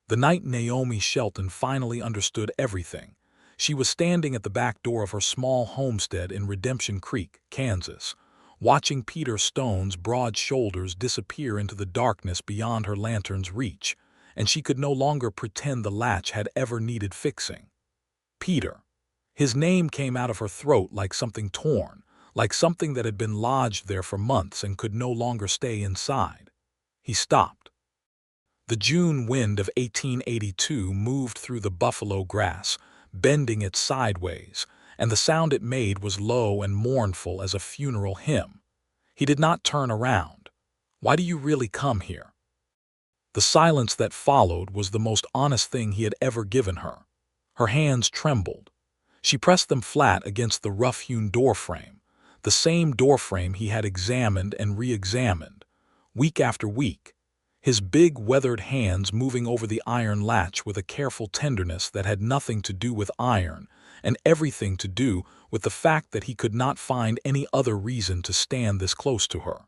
The night Naomi Shelton finally understood everything, she was standing at the back door of her small homestead in Redemption Creek, Kansas, watching Peter Stone's broad shoulders disappear into the darkness beyond her lantern's reach, and she could no longer pretend the latch had ever needed fixing. Peter. His name came out of her throat like something torn, like something that had been lodged there for months and could no longer stay inside. He stopped. The June wind of 1882 moved through the buffalo grass, bending it sideways, and the sound it made was low and mournful as a funeral hymn. He did not turn around. "Why do you really come here?" The silence that followed was the most honest thing he had ever given her. Her hands trembled. She pressed them flat against the rough-hewn doorframe, the same doorframe he had examined and re-examined, week after week, his big, weathered hands moving over the iron latch with a careful tenderness that had nothing to do with iron and everything to do with the fact that he could not find any other reason to stand this close to her.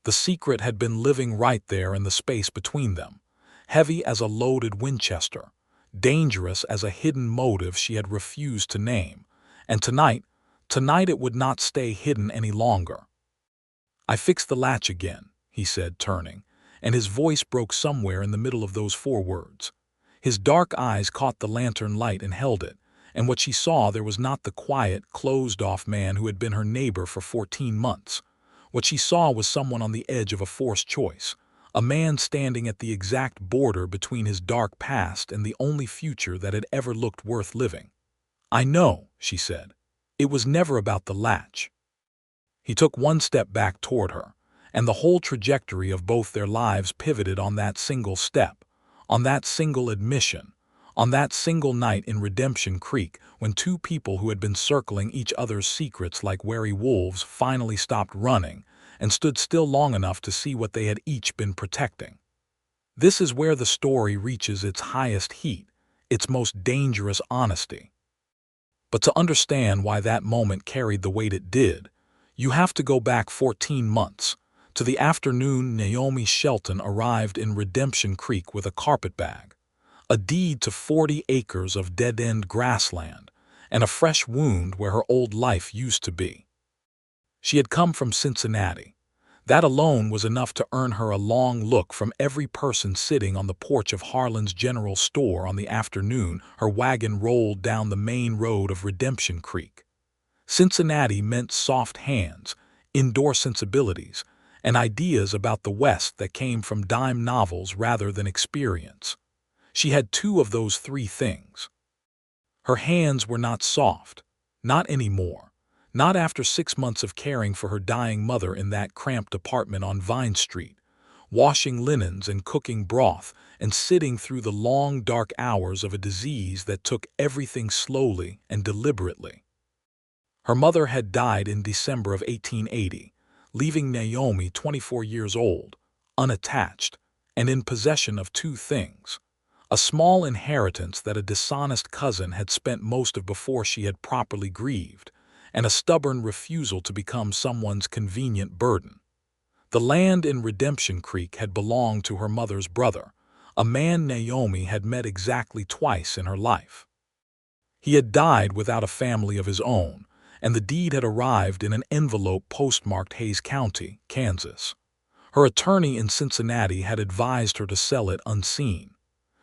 The secret had been living right there in the space between them, heavy as a loaded Winchester, dangerous as a hidden motive she had refused to name, and tonight it would not stay hidden any longer. "I fixed the latch again," he said, turning, and his voice broke somewhere in the middle of those 4 words. His dark eyes caught the lantern light and held it, and what she saw there was not the quiet, closed-off man who had been her neighbor for 14 months. What she saw was someone on the edge of a forced choice, a man standing at the exact border between his dark past and the only future that had ever looked worth living. "I know," she said. "It was never about the latch." He took 1 step back toward her, and the whole trajectory of both their lives pivoted on that single step, on that single admission, on that single night in Redemption Creek when 2 people who had been circling each other's secrets like wary wolves finally stopped running and stood still long enough to see what they had each been protecting. This is where the story reaches its highest heat, its most dangerous honesty. But to understand why that moment carried the weight it did, you have to go back 14 months, to the afternoon Naomi Shelton arrived in Redemption Creek with a carpetbag, a deed to 40 acres of dead-end grassland, and a fresh wound where her old life used to be. She had come from Cincinnati. That alone was enough to earn her a long look from every person sitting on the porch of Harlan's General Store on the afternoon her wagon rolled down the main road of Redemption Creek. Cincinnati meant soft hands, indoor sensibilities, and ideas about the West that came from dime novels rather than experience. She had 2 of those 3 things. Her hands were not soft, not anymore. Not after 6 months of caring for her dying mother in that cramped apartment on Vine Street, washing linens and cooking broth and sitting through the long, dark hours of a disease that took everything slowly and deliberately. Her mother had died in December of 1880, leaving Naomi 24 years old, unattached, and in possession of 2 things: a small inheritance that a dishonest cousin had spent most of before she had properly grieved, and a stubborn refusal to become someone's convenient burden. The land in Redemption Creek had belonged to her mother's brother, a man Naomi had met exactly twice in her life. He had died without a family of his own, and the deed had arrived in an envelope postmarked Hays County, Kansas. Her attorney in Cincinnati had advised her to sell it unseen.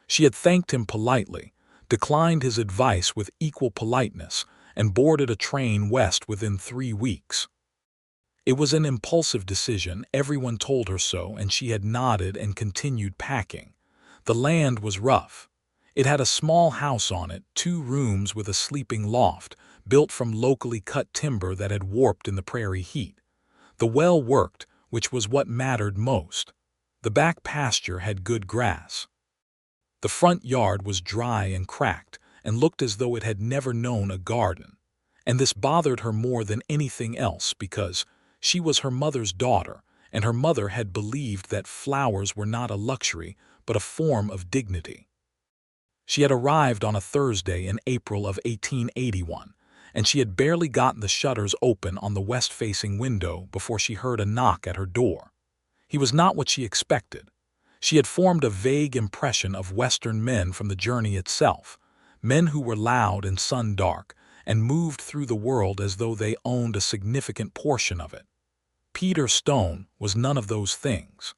She had thanked him politely, declined his advice with equal politeness, and boarded a train west within 3 weeks. It was an impulsive decision, everyone told her so, and she had nodded and continued packing. The land was rough. It had a small house on it, 2 rooms with a sleeping loft, built from locally cut timber that had warped in the prairie heat. The well worked, which was what mattered most. The back pasture had good grass. The front yard was dry and cracked, and looked as though it had never known a garden. And this bothered her more than anything else because she was her mother's daughter, and her mother had believed that flowers were not a luxury but a form of dignity. She had arrived on a Thursday in April of 1881, and she had barely gotten the shutters open on the west-facing window before she heard a knock at her door. He was not what she expected. She had formed a vague impression of Western men from the journey itself, men who were loud and sun-dark, and moved through the world as though they owned a significant portion of it. Peter Stone was none of those things.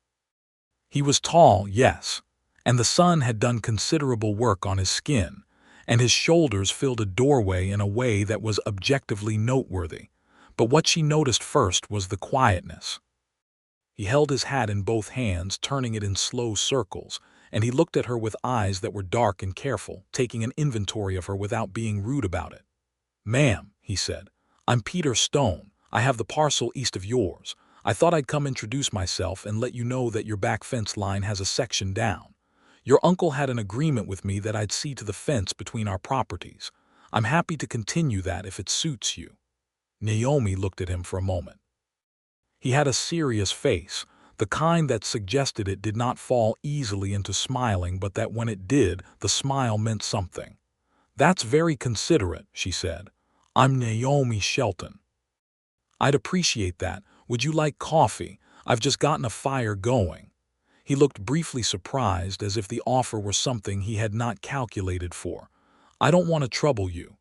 He was tall, yes, and the sun had done considerable work on his skin, and his shoulders filled a doorway in a way that was objectively noteworthy. But what she noticed first was the quietness. He held his hat in both hands, turning it in slow circles, and he looked at her with eyes that were dark and careful, taking an inventory of her without being rude about it. "Ma'am," he said, "I'm Peter Stone. I have the parcel east of yours. I thought I'd come introduce myself and let you know that your back fence line has a section down. Your uncle had an agreement with me that I'd see to the fence between our properties. I'm happy to continue that if it suits you." Naomi looked at him for a moment. He had a serious face, the kind that suggested it did not fall easily into smiling, but that when it did, the smile meant something. "That's very considerate," she said. "I'm Naomi Shelton." "I'd appreciate that. Would you like coffee? I've just gotten a fire going." He looked briefly surprised, as if the offer were something he had not calculated for. "I don't want to trouble you."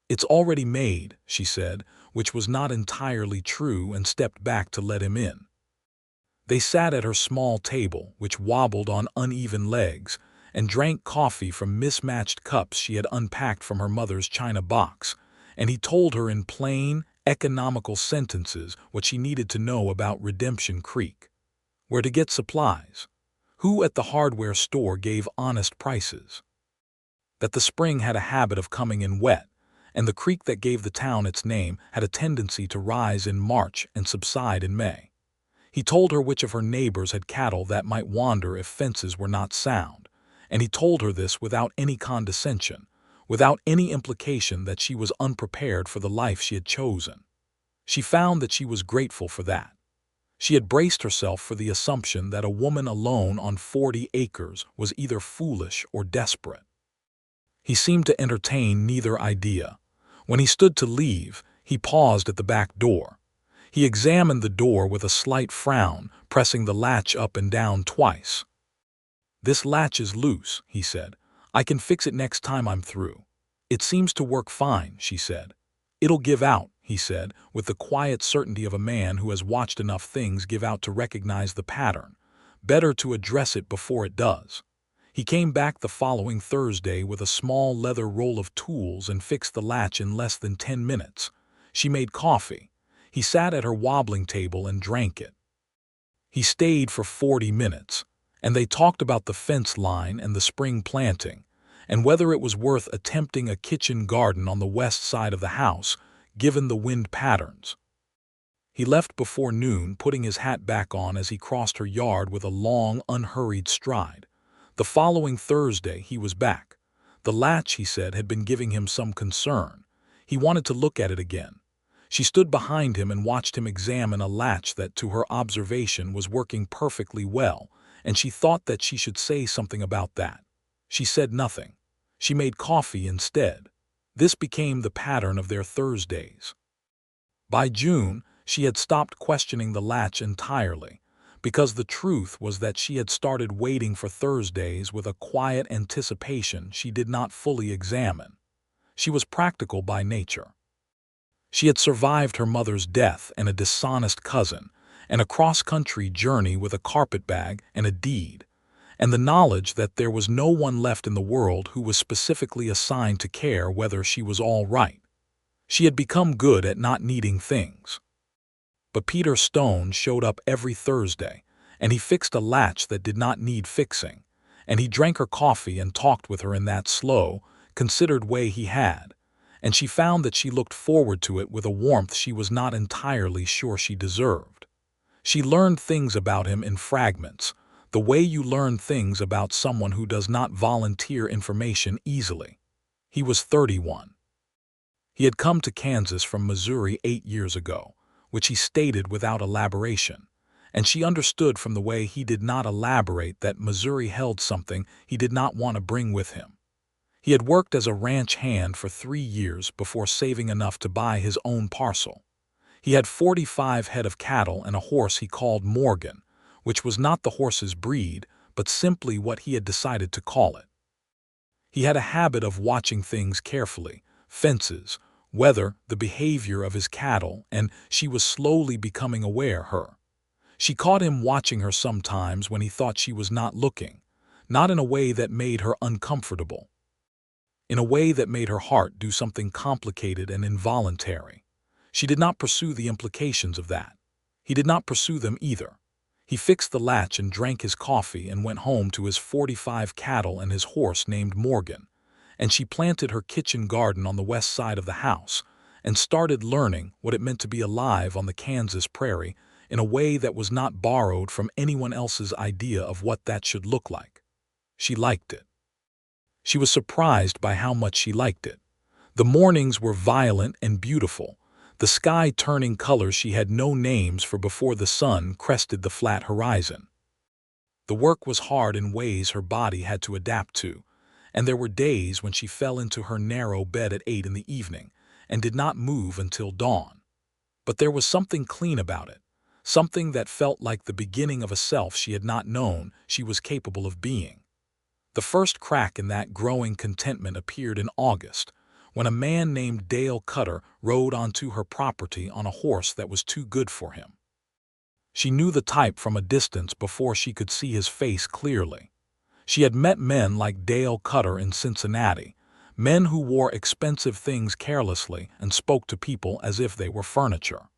"It's already made," she said, which was not entirely true, and stepped back to let him in. They sat at her small table, which wobbled on uneven legs, and drank coffee from mismatched cups she had unpacked from her mother's china box, and he told her in plain, economical sentences what she needed to know about Redemption Creek. Where to get supplies. Who at the hardware store gave honest prices. That the spring had a habit of coming in wet, and the creek that gave the town its name had a tendency to rise in March and subside in May. He told her which of her neighbors had cattle that might wander if fences were not sound, and he told her this without any condescension, without any implication that she was unprepared for the life she had chosen. She found that she was grateful for that. She had braced herself for the assumption that a woman alone on 40 acres was either foolish or desperate. He seemed to entertain neither idea. When he stood to leave, he paused at the back door. He examined the door with a slight frown, pressing the latch up and down twice. "This latch is loose," he said. "I can fix it next time I'm through." "It seems to work fine," she said. "It'll give out," he said, with the quiet certainty of a man who has watched enough things give out to recognize the pattern. Better to address it before it does. He came back the following Thursday with a small leather roll of tools and fixed the latch in less than 10 minutes. She made coffee. He sat at her wobbling table and drank it. He stayed for 40 minutes, and they talked about the fence line and the spring planting, and whether it was worth attempting a kitchen garden on the west side of the house, given the wind patterns. He left before noon, putting his hat back on as he crossed her yard with a long, unhurried stride. The following Thursday he was back. The latch, he said, had been giving him some concern. He wanted to look at it again. She stood behind him and watched him examine a latch that, to her observation, was working perfectly well, and she thought that she should say something about that. She said nothing. She made coffee instead. This became the pattern of their Thursdays. By June, she had stopped questioning the latch entirely, because the truth was that she had started waiting for Thursdays with a quiet anticipation she did not fully examine. She was practical by nature. She had survived her mother's death and a dishonest cousin, and a cross-country journey with a carpetbag and a deed, and the knowledge that there was no one left in the world who was specifically assigned to care whether she was all right. She had become good at not needing things. But Peter Stone showed up every Thursday, and he fixed a latch that did not need fixing, and he drank her coffee and talked with her in that slow, considered way he had, and she found that she looked forward to it with a warmth she was not entirely sure she deserved. She learned things about him in fragments, the way you learn things about someone who does not volunteer information easily. He was 31. He had come to Kansas from Missouri 8 years ago, which he stated without elaboration, and she understood from the way he did not elaborate that Missouri held something he did not want to bring with him. He had worked as a ranch hand for 3 years before saving enough to buy his own parcel. He had 45 head of cattle and a horse he called Morgan, which was not the horse's breed, but simply what he had decided to call it. He had a habit of watching things carefully: fences, weather, the behavior of his cattle, and she was slowly becoming aware her. She caught him watching her sometimes when he thought she was not looking, not in a way that made her uncomfortable, in a way that made her heart do something complicated and involuntary. She did not pursue the implications of that. He did not pursue them either. He fixed the latch and drank his coffee and went home to his 45 cattle and his horse named Morgan, and she planted her kitchen garden on the west side of the house and started learning what it meant to be alive on the Kansas prairie in a way that was not borrowed from anyone else's idea of what that should look like. She liked it. She was surprised by how much she liked it. The mornings were violent and beautiful, the sky turning colors she had no names for before the sun crested the flat horizon. The work was hard in ways her body had to adapt to, and there were days when she fell into her narrow bed at 8 in the evening and did not move until dawn. But there was something clean about it, something that felt like the beginning of a self she had not known she was capable of being. The first crack in that growing contentment appeared in August, when a man named Dale Cutter rode onto her property on a horse that was too good for him. She knew the type from a distance before she could see his face clearly. She had met men like Dale Cutter in Cincinnati, men who wore expensive things carelessly and spoke to people as if they were furniture.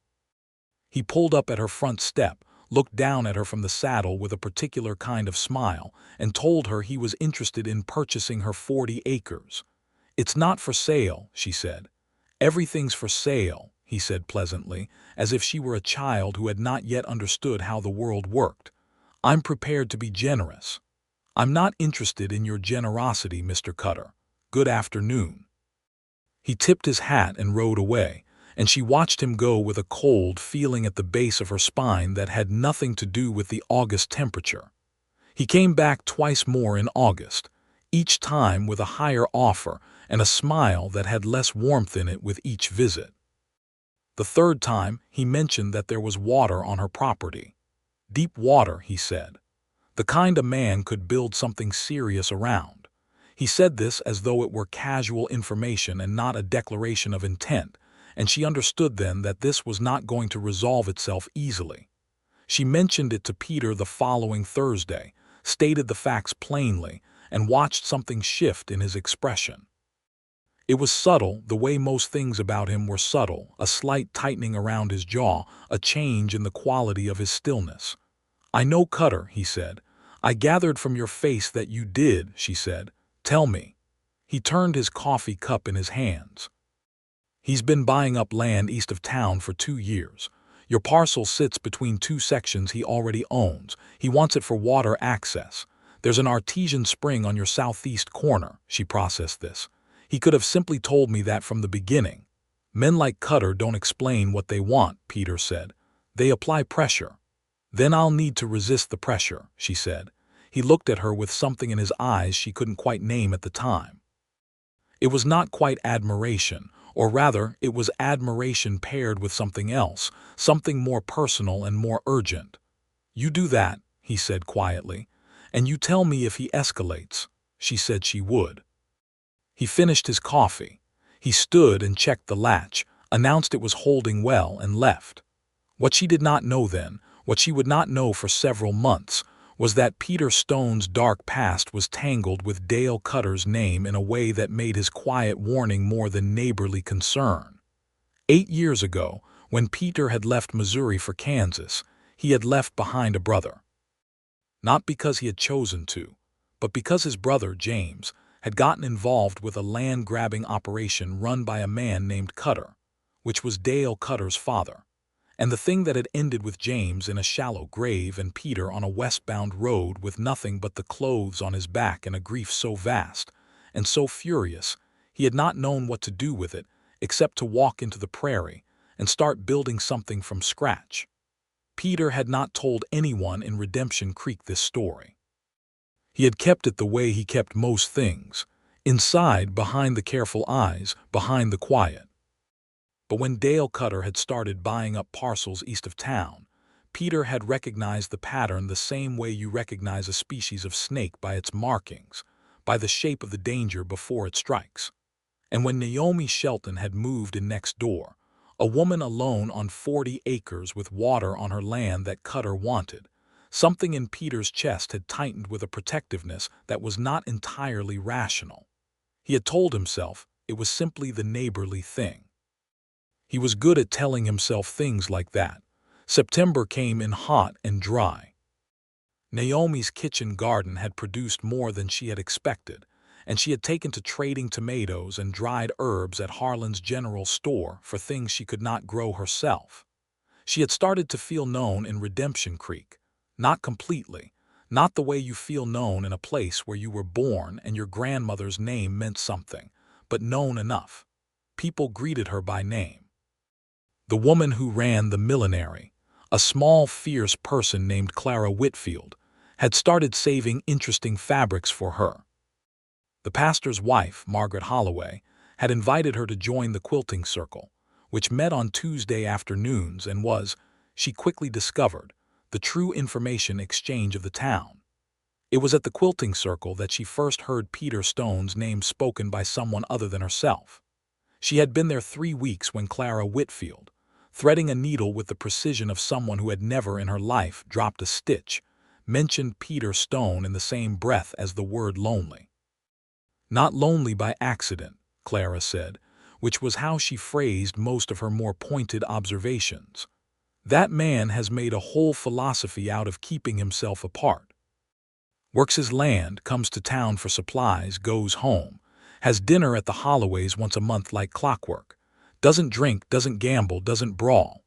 He pulled up at her front step, looked down at her from the saddle with a particular kind of smile, and told her he was interested in purchasing her 40 acres. "It's not for sale," she said. "Everything's for sale," he said pleasantly, as if she were a child who had not yet understood how the world worked. "I'm prepared to be generous." "I'm not interested in your generosity, Mr. Cutter. Good afternoon." He tipped his hat and rode away, and she watched him go with a cold feeling at the base of her spine that had nothing to do with the August temperature. He came back twice more in August, each time with a higher offer and a smile that had less warmth in it with each visit. The third time, he mentioned that there was water on her property. "Deep water," he said. "The kind a man could build something serious around." He said this as though it were casual information and not a declaration of intent, and she understood then that this was not going to resolve itself easily. She mentioned it to Peter the following Thursday, stated the facts plainly, and watched something shift in his expression. It was subtle, the way most things about him were subtle, a slight tightening around his jaw, a change in the quality of his stillness. "I know Cutter," he said. "I gathered from your face that you did," she said. "Tell me." He turned his coffee cup in his hands. "He's been buying up land east of town for 2 years. Your parcel sits between 2 sections he already owns. He wants it for water access. There's an artesian spring on your southeast corner." She processed this. "He could have simply told me that from the beginning." "Men like Cutter don't explain what they want," Peter said. "They apply pressure." "Then I'll need to resist the pressure," she said. He looked at her with something in his eyes she couldn't quite name at the time. It was not quite admiration, or rather, it was admiration paired with something else, something more personal and more urgent. "You do that," he said quietly, "and you tell me if he escalates." She said she would. He finished his coffee. He stood and checked the latch, announced it was holding well, and left. What she did not know then, what she would not know for several months, was that Peter Stone's dark past was tangled with Dale Cutter's name in a way that made his quiet warning more than neighborly concern. 8 years ago, when Peter had left Missouri for Kansas, he had left behind a brother. Not because he had chosen to, but because his brother, James, had gotten involved with a land-grabbing operation run by a man named Cutter, which was Dale Cutter's father. And the thing that had ended with James in a shallow grave and Peter on a westbound road with nothing but the clothes on his back and a grief so vast and so furious he had not known what to do with it except to walk into the prairie and start building something from scratch. Peter had not told anyone in Redemption Creek this story. He had kept it the way he kept most things, inside, behind the careful eyes, behind the quiet. But when Dale Cutter had started buying up parcels east of town, Peter had recognized the pattern the same way you recognize a species of snake by its markings, by the shape of the danger before it strikes. And when Naomi Shelton had moved in next door, a woman alone on 40 acres with water on her land that Cutter wanted, something in Peter's chest had tightened with a protectiveness that was not entirely rational. He had told himself it was simply the neighborly thing. He was good at telling himself things like that. September came in hot and dry. Naomi's kitchen garden had produced more than she had expected, and she had taken to trading tomatoes and dried herbs at Harlan's general store for things she could not grow herself. She had started to feel known in Redemption Creek. Not completely, not the way you feel known in a place where you were born and your grandmother's name meant something, but known enough. People greeted her by name. The woman who ran the millinery, a small, fierce person named Clara Whitfield, had started saving interesting fabrics for her. The pastor's wife, Margaret Holloway, had invited her to join the quilting circle, which met on Tuesday afternoons and was, she quickly discovered, the true information exchange of the town. It was at the quilting circle that she first heard Peter Stone's name spoken by someone other than herself. She had been there 3 weeks when Clara Whitfield, threading a needle with the precision of someone who had never in her life dropped a stitch, mentioned Peter Stone in the same breath as the word lonely. Not lonely by accident, Clara said, which was how she phrased most of her more pointed observations. That man has made a whole philosophy out of keeping himself apart. Works his land, comes to town for supplies, goes home, has dinner at the Holloways once a month like clockwork, doesn't drink, doesn't gamble, doesn't brawl.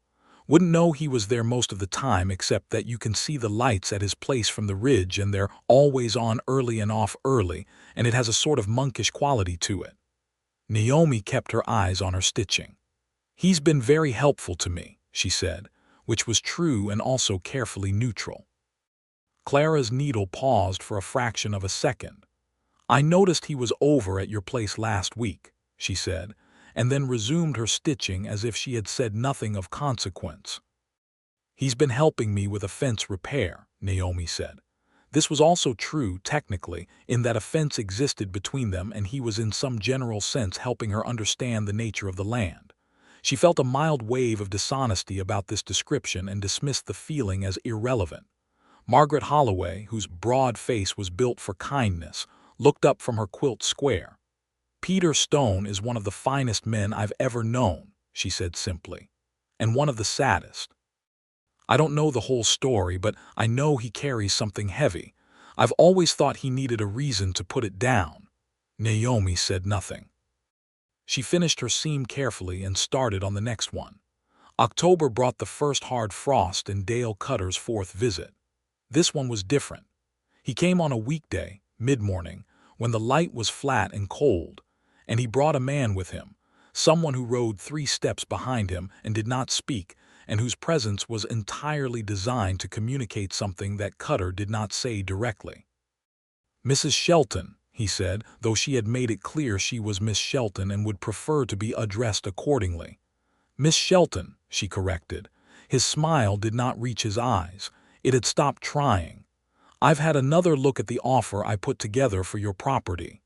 Wouldn't know he was there most of the time except that you can see the lights at his place from the ridge and they're always on early and off early, and it has a sort of monkish quality to it. Naomi kept her eyes on her stitching. He's been very helpful to me, she said, which was true and also carefully neutral. Clara's needle paused for a fraction of a second. I noticed he was over at your place last week, she said, and then resumed her stitching as if she had said nothing of consequence. He's been helping me with a fence repair, Naomi said. This was also true, technically, in that a fence existed between them and he was in some general sense helping her understand the nature of the land. She felt a mild wave of dishonesty about this description and dismissed the feeling as irrelevant. Margaret Holloway, whose broad face was built for kindness, looked up from her quilt square. Peter Stone is one of the finest men I've ever known, she said simply, and one of the saddest. I don't know the whole story, but I know he carries something heavy. I've always thought he needed a reason to put it down. Naomi said nothing. She finished her seam carefully and started on the next one. October brought the first hard frost in Dale Cutter's 4th visit. This one was different. He came on a weekday, mid-morning, when the light was flat and cold, and he brought a man with him, someone who rode 3 steps behind him and did not speak, and whose presence was entirely designed to communicate something that Cutter did not say directly. Mrs. Shelton, he said, though she had made it clear she was Miss Shelton and would prefer to be addressed accordingly. Miss Shelton, she corrected. His smile did not reach his eyes. It had stopped trying. I've had another look at the offer I put together for your property.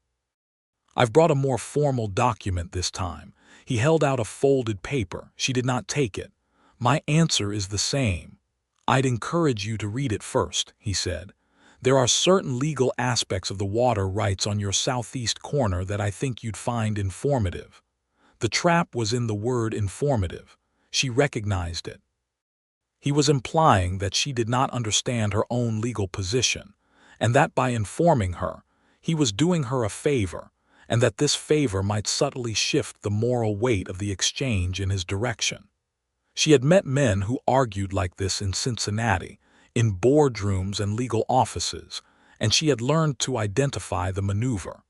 I've brought a more formal document this time. He held out a folded paper. She did not take it. My answer is the same. I'd encourage you to read it first, he said. There are certain legal aspects of the water rights on your southeast corner that I think you'd find informative. The trap was in the word informative. She recognized it. He was implying that she did not understand her own legal position, and that by informing her, he was doing her a favor, and that this favor might subtly shift the moral weight of the exchange in his direction. She had met men who argued like this in Cincinnati, in boardrooms and legal offices, and she had learned to identify the maneuver.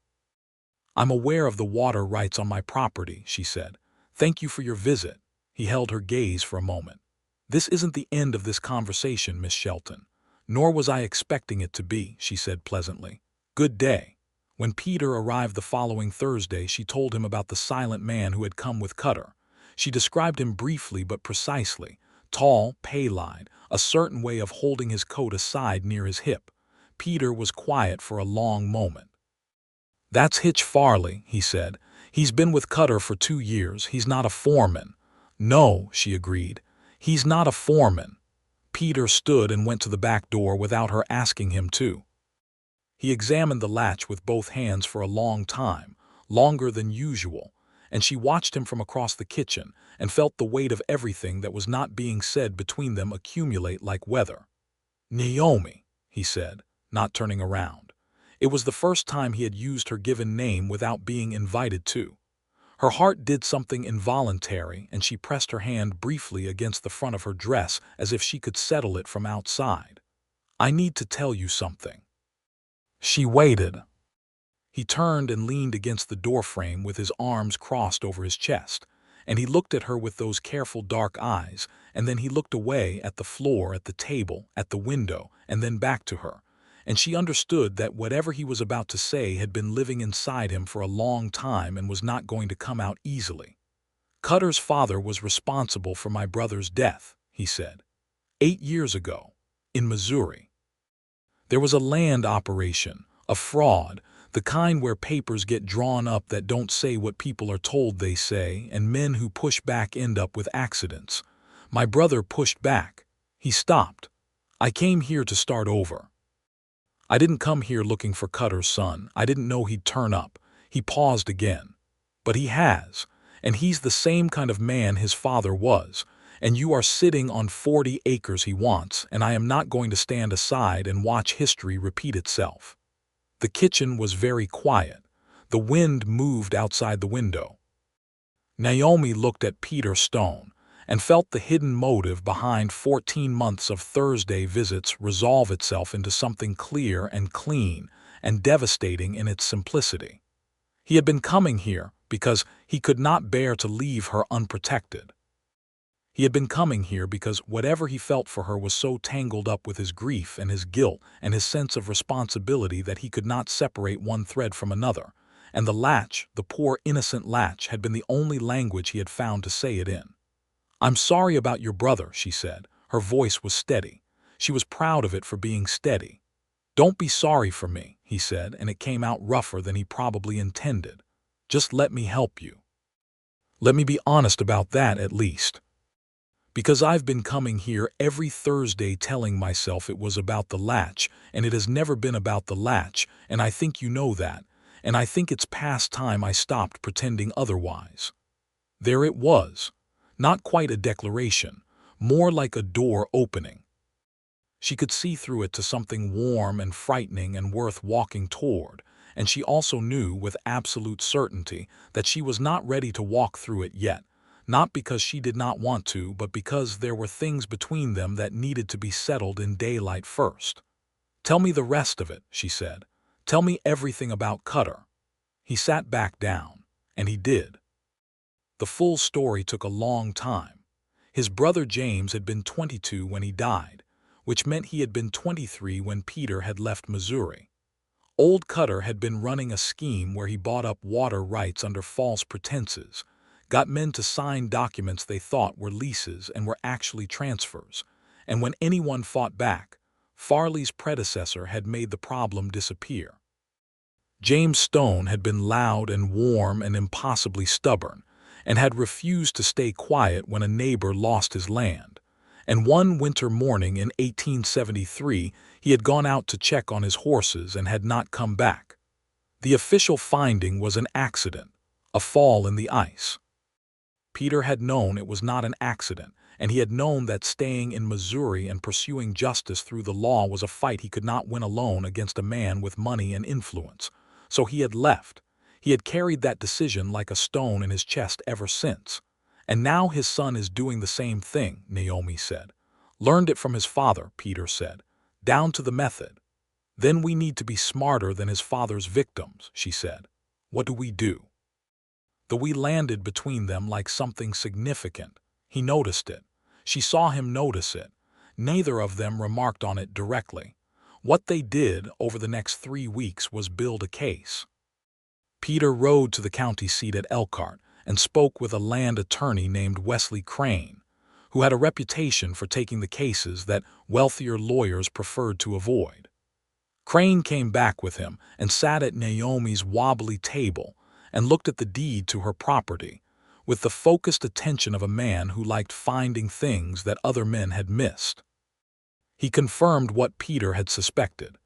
I'm aware of the water rights on my property, she said. Thank you for your visit. He held her gaze for a moment. This isn't the end of this conversation, Miss Shelton. Nor was I expecting it to be, she said pleasantly. Good day. When Peter arrived the following Thursday, she told him about the silent man who had come with Cutter. She described him briefly but precisely, Tall, pale-eyed, a certain way of holding his coat aside near his hip. Peter was quiet for a long moment. "That's Hitch Farley," he said. "He's been with Cutter for 2 years. He's not a foreman." "No," she agreed. "He's not a foreman." Peter stood and went to the back door without her asking him to. He examined the latch with both hands for a long time, longer than usual, and she watched him from across the kitchen and felt the weight of everything that was not being said between them accumulate like weather. "Naomi," he said, not turning around. It was the first time he had used her given name without being invited to. Her heart did something involuntary, and she pressed her hand briefly against the front of her dress as if she could settle it from outside. "I need to tell you something." She waited. He turned and leaned against the doorframe with his arms crossed over his chest, and he looked at her with those careful dark eyes, and then he looked away at the floor, at the table, at the window, and then back to her, and she understood that whatever he was about to say had been living inside him for a long time and was not going to come out easily. "Cutter's father was responsible for my brother's death," he said. 8 years ago, in Missouri. There was a land operation, a fraud, the kind where papers get drawn up that don't say what people are told they say, and men who push back end up with accidents. My brother pushed back. He stopped. I came here to start over. I didn't come here looking for Cutter's son. I didn't know he'd turn up." He paused again. "But he has, and he's the same kind of man his father was, and you are sitting on 40 acres he wants, and I am not going to stand aside and watch history repeat itself." The kitchen was very quiet. The wind moved outside the window. Naomi looked at Peter Stone and felt the hidden motive behind 14 months of Thursday visits resolve itself into something clear and clean and devastating in its simplicity. He had been coming here because he could not bear to leave her unprotected. He had been coming here because whatever he felt for her was so tangled up with his grief and his guilt and his sense of responsibility that he could not separate one thread from another, and the latch, the poor innocent latch, had been the only language he had found to say it in. "I'm sorry about your brother," she said. Her voice was steady. She was proud of it for being steady. "Don't be sorry for me," he said, and it came out rougher than he probably intended. "Just let me help you. Let me be honest about that at least. Because I've been coming here every Thursday telling myself it was about the latch, and it has never been about the latch, and I think you know that, and I think it's past time I stopped pretending otherwise." There it was. Not quite a declaration, more like a door opening. She could see through it to something warm and frightening and worth walking toward, and she also knew with absolute certainty that she was not ready to walk through it yet, not because she did not want to, but because there were things between them that needed to be settled in daylight first. "Tell me the rest of it," she said. "Tell me everything about Cutter." He sat back down, and he did. The full story took a long time. His brother James had been 22 when he died, which meant he had been 23 when Peter had left Missouri. Old Cutter had been running a scheme where he bought up water rights under false pretenses, got men to sign documents they thought were leases and were actually transfers, and when anyone fought back, Farley's predecessor had made the problem disappear. James Stone had been loud and warm and impossibly stubborn, and had refused to stay quiet when a neighbor lost his land, and one winter morning in 1873 he had gone out to check on his horses and had not come back. The official finding was an accident, a fall in the ice. Peter had known it was not an accident, and he had known that staying in Missouri and pursuing justice through the law was a fight he could not win alone against a man with money and influence. So he had left. He had carried that decision like a stone in his chest ever since. And now his son is doing the same thing, Naomi said. Learned it from his father, Peter said. Down to the method. Then we need to be smarter than his father's victims, she said. What do we do? The we landed between them like something significant. He noticed it. She saw him notice it. Neither of them remarked on it directly. What they did over the next 3 weeks was build a case. Peter rode to the county seat at Elkhart and spoke with a land attorney named Wesley Crane, who had a reputation for taking the cases that wealthier lawyers preferred to avoid. Crane came back with him and sat at Naomi's wobbly table and looked at the deed to her property with the focused attention of a man who liked finding things that other men had missed. He confirmed what Peter had suspected.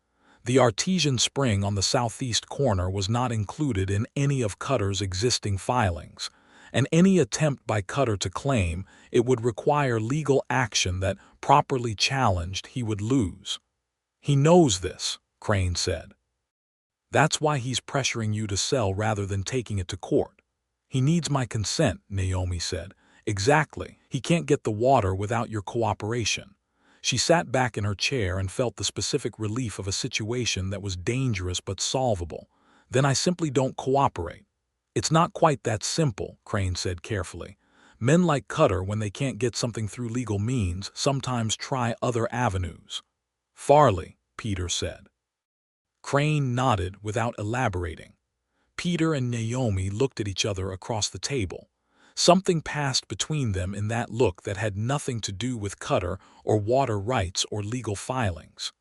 The artesian spring on the southeast corner was not included in any of Cutter's existing filings, and any attempt by Cutter to claim it would require legal action that, properly challenged, he would lose. "He knows this," Crane said. "That's why he's pressuring you to sell rather than taking it to court." "He needs my consent," Naomi said. "Exactly. He can't get the water without your cooperation." She sat back in her chair and felt the specific relief of a situation that was dangerous but solvable. "Then I simply don't cooperate." "It's not quite that simple," Crane said carefully. "Men like Cutter, when they can't get something through legal means, sometimes try other avenues." "Farley," Peter said. Crane nodded without elaborating. Peter and Naomi looked at each other across the table. Something passed between them in that look that had nothing to do with Cutter or water rights or legal filings.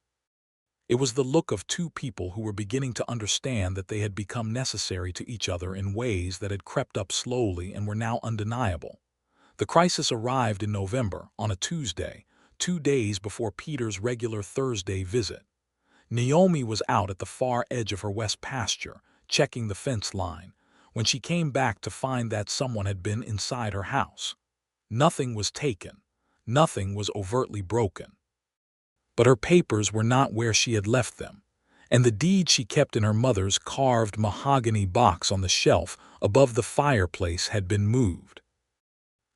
It was the look of two people who were beginning to understand that they had become necessary to each other in ways that had crept up slowly and were now undeniable. The crisis arrived in November, on a Tuesday, 2 days before Peter's regular Thursday visit. Naomi was out at the far edge of her west pasture, checking the fence line, when she came back to find that someone had been inside her house. Nothing was taken. Nothing was overtly broken. But her papers were not where she had left them, and the deed she kept in her mother's carved mahogany box on the shelf above the fireplace had been moved.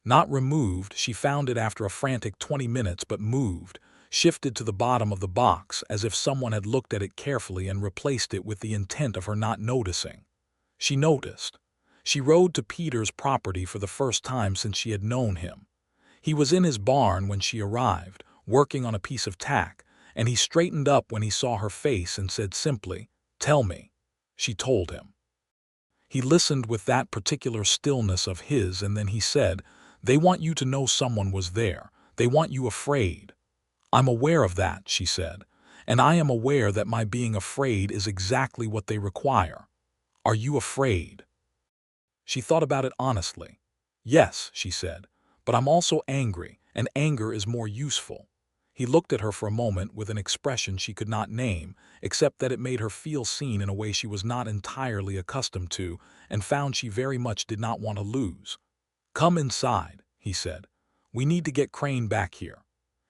Not removed, she found it after a frantic 20 minutes, but moved, shifted to the bottom of the box as if someone had looked at it carefully and replaced it with the intent of her not noticing. She noticed. She rode to Peter's property for the first time since she had known him. He was in his barn when she arrived, working on a piece of tack, and he straightened up when he saw her face and said simply, "Tell me." She told him. He listened with that particular stillness of his, and then he said, "They want you to know someone was there. They want you afraid." "I'm aware of that," she said, "and I am aware that my being afraid is exactly what they require. Are you afraid?" She thought about it honestly. "Yes," she said, "but I'm also angry, and anger is more useful." He looked at her for a moment with an expression she could not name, except that it made her feel seen in a way she was not entirely accustomed to, and found she very much did not want to lose. "Come inside," he said. "We need to get Crane back here."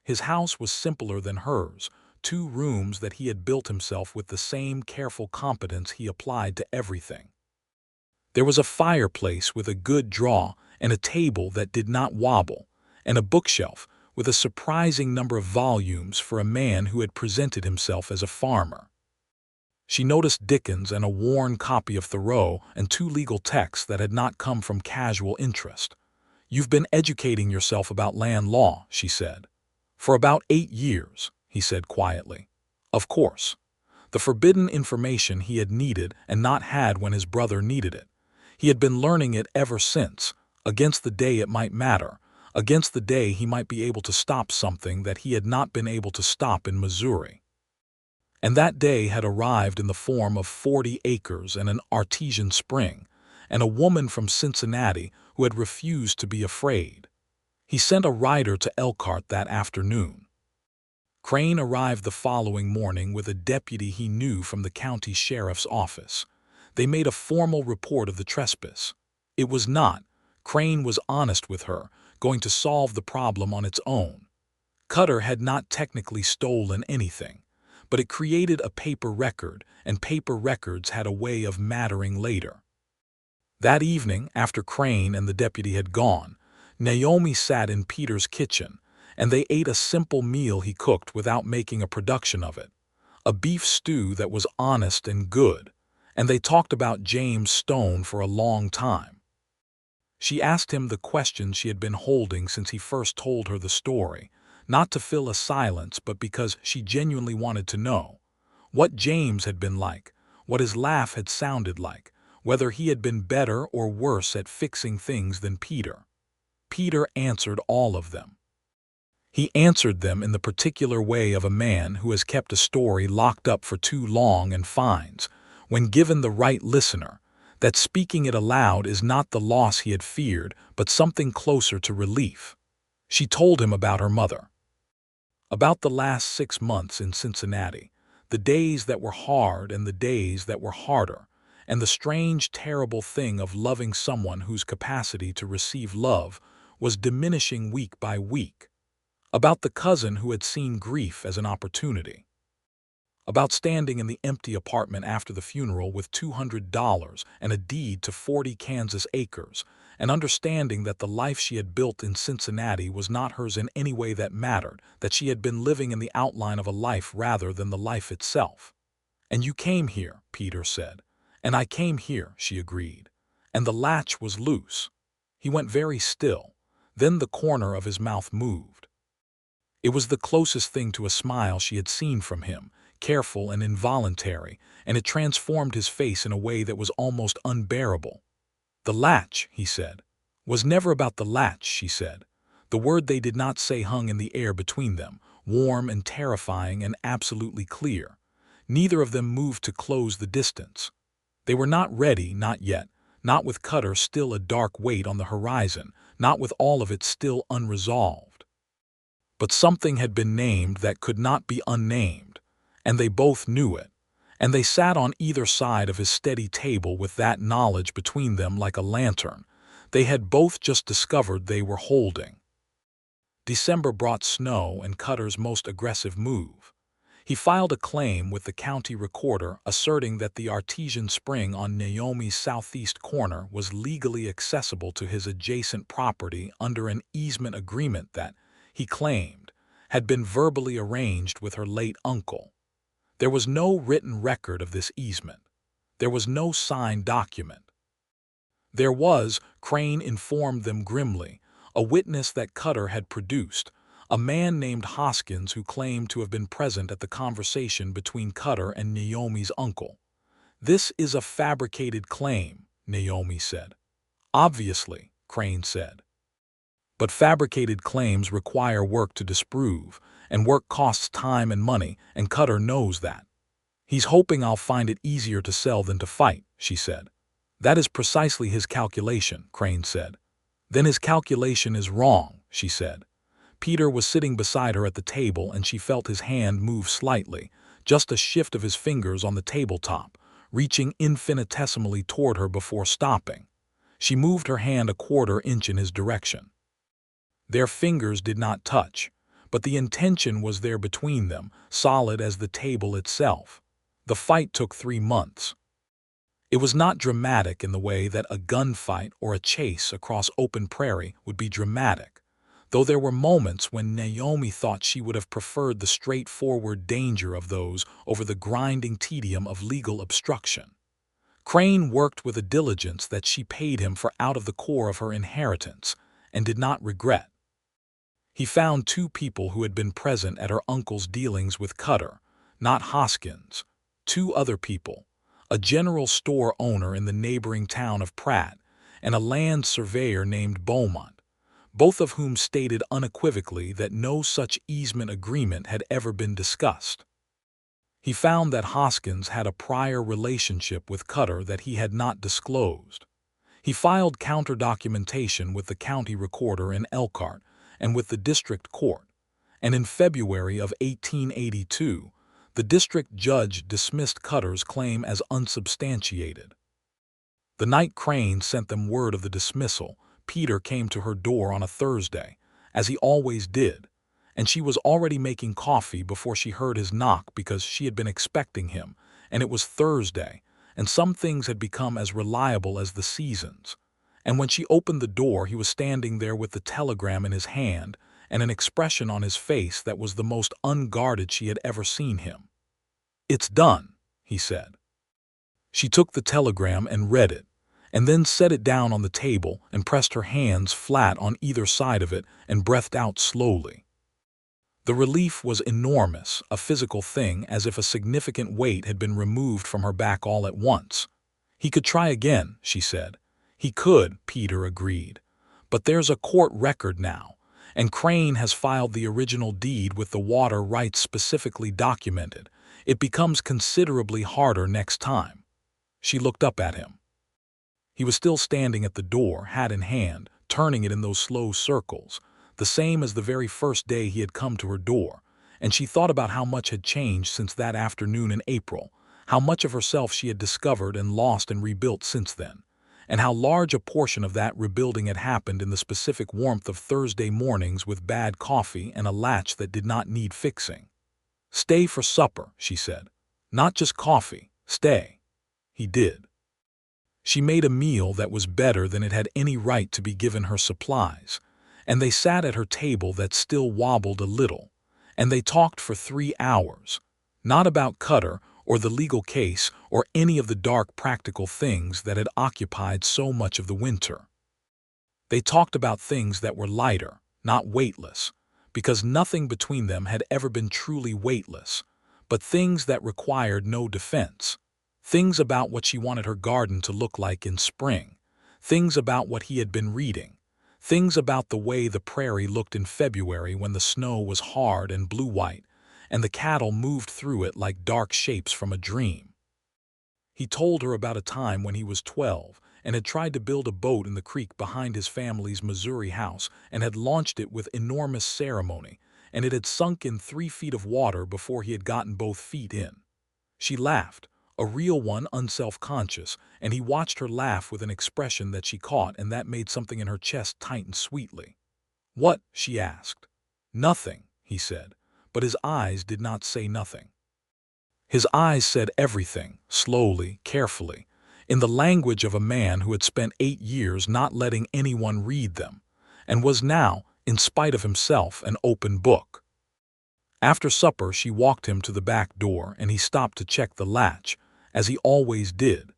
His house was simpler than hers, 2 rooms that he had built himself with the same careful competence he applied to everything. There was a fireplace with a good draw and a table that did not wobble, and a bookshelf with a surprising number of volumes for a man who had presented himself as a farmer. She noticed Dickens and a worn copy of Thoreau and 2 legal texts that had not come from casual interest. "You've been educating yourself about land law," she said. "For about 8 years, he said quietly. "Of course." The forbidden information he had needed and not had when his brother needed it. He had been learning it ever since, against the day it might matter, against the day he might be able to stop something that he had not been able to stop in Missouri. And that day had arrived in the form of 40 acres and an artesian spring, and a woman from Cincinnati who had refused to be afraid. He sent a rider to Elkhart that afternoon. Crane arrived the following morning with a deputy he knew from the county sheriff's office. They made a formal report of the trespass. It was not, Crane was honest with her, going to solve the problem on its own. Cutter had not technically stolen anything, but it created a paper record, and paper records had a way of mattering later. That evening, after Crane and the deputy had gone, Naomi sat in Peter's kitchen, and they ate a simple meal he cooked without making a production of it. A beef stew that was honest and good, and they talked about James Stone for a long time. She asked him the questions she had been holding since he first told her the story, not to fill a silence but because she genuinely wanted to know. What James had been like, what his laugh had sounded like, whether he had been better or worse at fixing things than Peter. Peter answered all of them. He answered them in the particular way of a man who has kept a story locked up for too long and finds, when given the right listener, that speaking it aloud is not the loss he had feared, but something closer to relief. She told him about her mother, about the last 6 months in Cincinnati, the days that were hard and the days that were harder, and the strange, terrible thing of loving someone whose capacity to receive love was diminishing week by week, about the cousin who had seen grief as an opportunity, about standing in the empty apartment after the funeral with $200 and a deed to 40 Kansas acres, and understanding that the life she had built in Cincinnati was not hers in any way that mattered, that she had been living in the outline of a life rather than the life itself. "And you came here," Peter said. "And I came here," she agreed. "And the latch was loose." He went very still. Then the corner of his mouth moved. It was the closest thing to a smile she had seen from him, careful and involuntary, and it transformed his face in a way that was almost unbearable. "The latch," he said. "Was never about the latch," she said. The word they did not say hung in the air between them, warm and terrifying and absolutely clear. Neither of them moved to close the distance. They were not ready, not yet, not with Cutter still a dark weight on the horizon, not with all of it still unresolved. But something had been named that could not be unnamed, and they both knew it, and they sat on either side of his steady table with that knowledge between them like a lantern they had both just discovered they were holding. December brought snow and Cutter's most aggressive move. He filed a claim with the county recorder asserting that the artesian spring on Naomi's southeast corner was legally accessible to his adjacent property under an easement agreement that, he claimed, had been verbally arranged with her late uncle. There was no written record of this easement. There was no signed document. There was, Crane informed them grimly, a witness that Cutter had produced, a man named Hoskins who claimed to have been present at the conversation between Cutter and Naomi's uncle. "This is a fabricated claim," Naomi said. "Obviously," Crane said. "But fabricated claims require work to disprove, and work costs time and money, and Cutter knows that." "He's hoping I'll find it easier to sell than to fight," she said. "That is precisely his calculation," Crane said. "Then his calculation is wrong," she said. Peter was sitting beside her at the table and she felt his hand move slightly, just a shift of his fingers on the tabletop, reaching infinitesimally toward her before stopping. She moved her hand a quarter-inch in his direction. Their fingers did not touch, but the intention was there between them, solid as the table itself. The fight took 3 months. It was not dramatic in the way that a gunfight or a chase across open prairie would be dramatic, though there were moments when Naomi thought she would have preferred the straightforward danger of those over the grinding tedium of legal obstruction. Crane worked with a diligence that she paid him for out of the core of her inheritance, and did not regret. He found 2 people who had been present at her uncle's dealings with Cutter, not Hoskins. 2 other people, a general store owner in the neighboring town of Pratt, and a land surveyor named Beaumont, both of whom stated unequivocally that no such easement agreement had ever been discussed. He found that Hoskins had a prior relationship with Cutter that he had not disclosed. He filed counter-documentation with the county recorder in Elkhart and with the district court, and in February of 1882, the district judge dismissed Cutter's claim as unsubstantiated. The night Crane sent them word of the dismissal, Peter came to her door on a Thursday, as he always did, and she was already making coffee before she heard his knock because she had been expecting him, and it was Thursday, and some things had become as reliable as the seasons. And when she opened the door, he was standing there with the telegram in his hand and an expression on his face that was the most unguarded she had ever seen him. "It's done," he said. She took the telegram and read it, and then set it down on the table and pressed her hands flat on either side of it and breathed out slowly. The relief was enormous, a physical thing, as if a significant weight had been removed from her back all at once. "He could try again," she said. "He could," Peter agreed. "But there's a court record now, and Crane has filed the original deed with the water rights specifically documented. It becomes considerably harder next time." She looked up at him. He was still standing at the door, hat in hand, turning it in those slow circles, the same as the very first day he had come to her door, and she thought about how much had changed since that afternoon in April, how much of herself she had discovered and lost and rebuilt since then, and how large a portion of that rebuilding had happened in the specific warmth of Thursday mornings with bad coffee and a latch that did not need fixing. "Stay for supper," she said. "Not just coffee, stay." He did. She made a meal that was better than it had any right to be given her supplies, and they sat at her table that still wobbled a little, and they talked for 3 hours, not about Cutter or the legal case or any of the dark practical things that had occupied so much of the winter. They talked about things that were lighter, not weightless, because nothing between them had ever been truly weightless, but things that required no defense. Things about what she wanted her garden to look like in spring. Things about what he had been reading. Things about the way the prairie looked in February when the snow was hard and blue-white, and the cattle moved through it like dark shapes from a dream. He told her about a time when he was 12 and had tried to build a boat in the creek behind his family's Missouri house and had launched it with enormous ceremony, and it had sunk in 3 feet of water before he had gotten both feet in. She laughed. A real one, unself-conscious, and he watched her laugh with an expression that she caught, and that made something in her chest tighten sweetly. "What?" she asked. "Nothing," he said, but his eyes did not say nothing. His eyes said everything, slowly, carefully, in the language of a man who had spent 8 years not letting anyone read them, and was now, in spite of himself, an open book. After supper she walked him to the back door, and he stopped to check the latch, as he always did,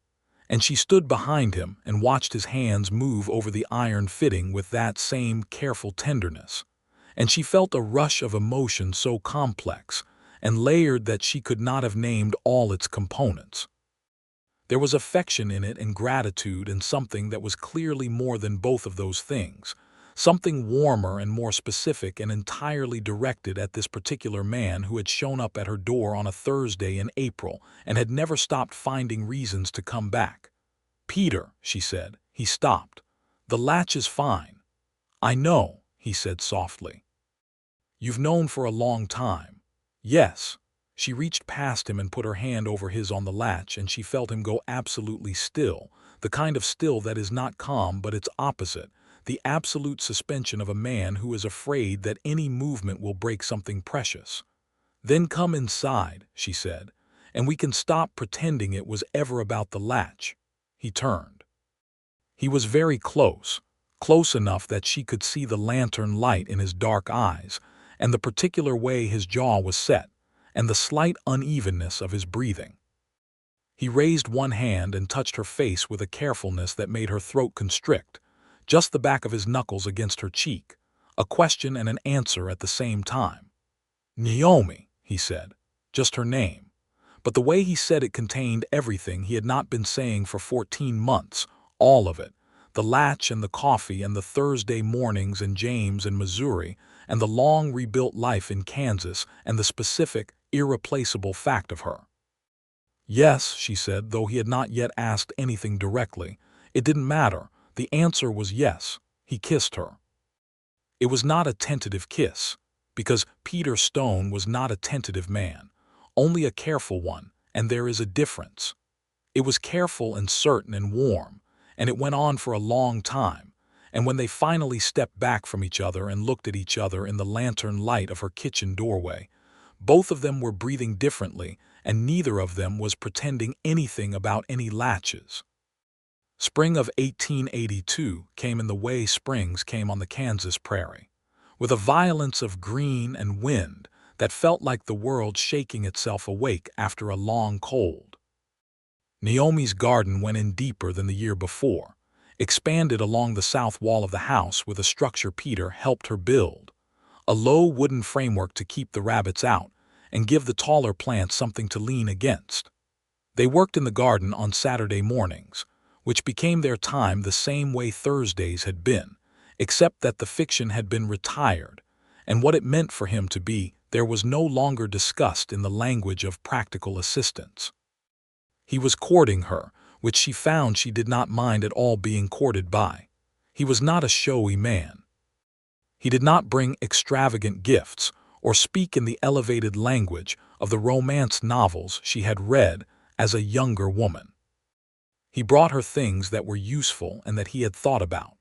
and she stood behind him and watched his hands move over the iron fitting with that same careful tenderness, and she felt a rush of emotion so complex and layered that she could not have named all its components. There was affection in it and gratitude and something that was clearly more than both of those things, something warmer and more specific and entirely directed at this particular man who had shown up at her door on a Thursday in April and had never stopped finding reasons to come back. "Peter," she said. He stopped. "The latch is fine." "I know," he said softly. "You've known for a long time." "Yes." She reached past him and put her hand over his on the latch, and she felt him go absolutely still, the kind of still that is not calm but its opposite, the absolute suspension of a man who is afraid that any movement will break something precious. "Then come inside," she said, "and we can stop pretending it was ever about the latch." He turned. He was very close, close enough that she could see the lantern light in his dark eyes, and the particular way his jaw was set, and the slight unevenness of his breathing. He raised one hand and touched her face with a carefulness that made her throat constrict, just the back of his knuckles against her cheek, a question and an answer at the same time. "Naomi," he said, just her name. But the way he said it contained everything he had not been saying for 14 months, all of it, the latch and the coffee and the Thursday mornings and James in Missouri and the long rebuilt life in Kansas and the specific, irreplaceable fact of her. "Yes," she said, though he had not yet asked anything directly. It didn't matter. The answer was yes. He kissed her. It was not a tentative kiss, because Peter Stone was not a tentative man, only a careful one, and there is a difference. It was careful and certain and warm, and it went on for a long time, and when they finally stepped back from each other and looked at each other in the lantern light of her kitchen doorway, both of them were breathing differently, and neither of them was pretending anything about any latches. Spring of 1882 came in the way springs came on the Kansas prairie, with a violence of green and wind that felt like the world shaking itself awake after a long cold. Naomi's garden went in deeper than the year before, expanded along the south wall of the house with a structure Peter helped her build, a low wooden framework to keep the rabbits out and give the taller plants something to lean against. They worked in the garden on Saturday mornings, which became their time the same way Thursdays had been, except that the fiction had been retired, and what it meant for him to be there was no longer discussed in the language of practical assistance. He was courting her, which she found she did not mind at all being courted by. He was not a showy man. He did not bring extravagant gifts or speak in the elevated language of the romance novels she had read as a younger woman. He brought her things that were useful and that he had thought about.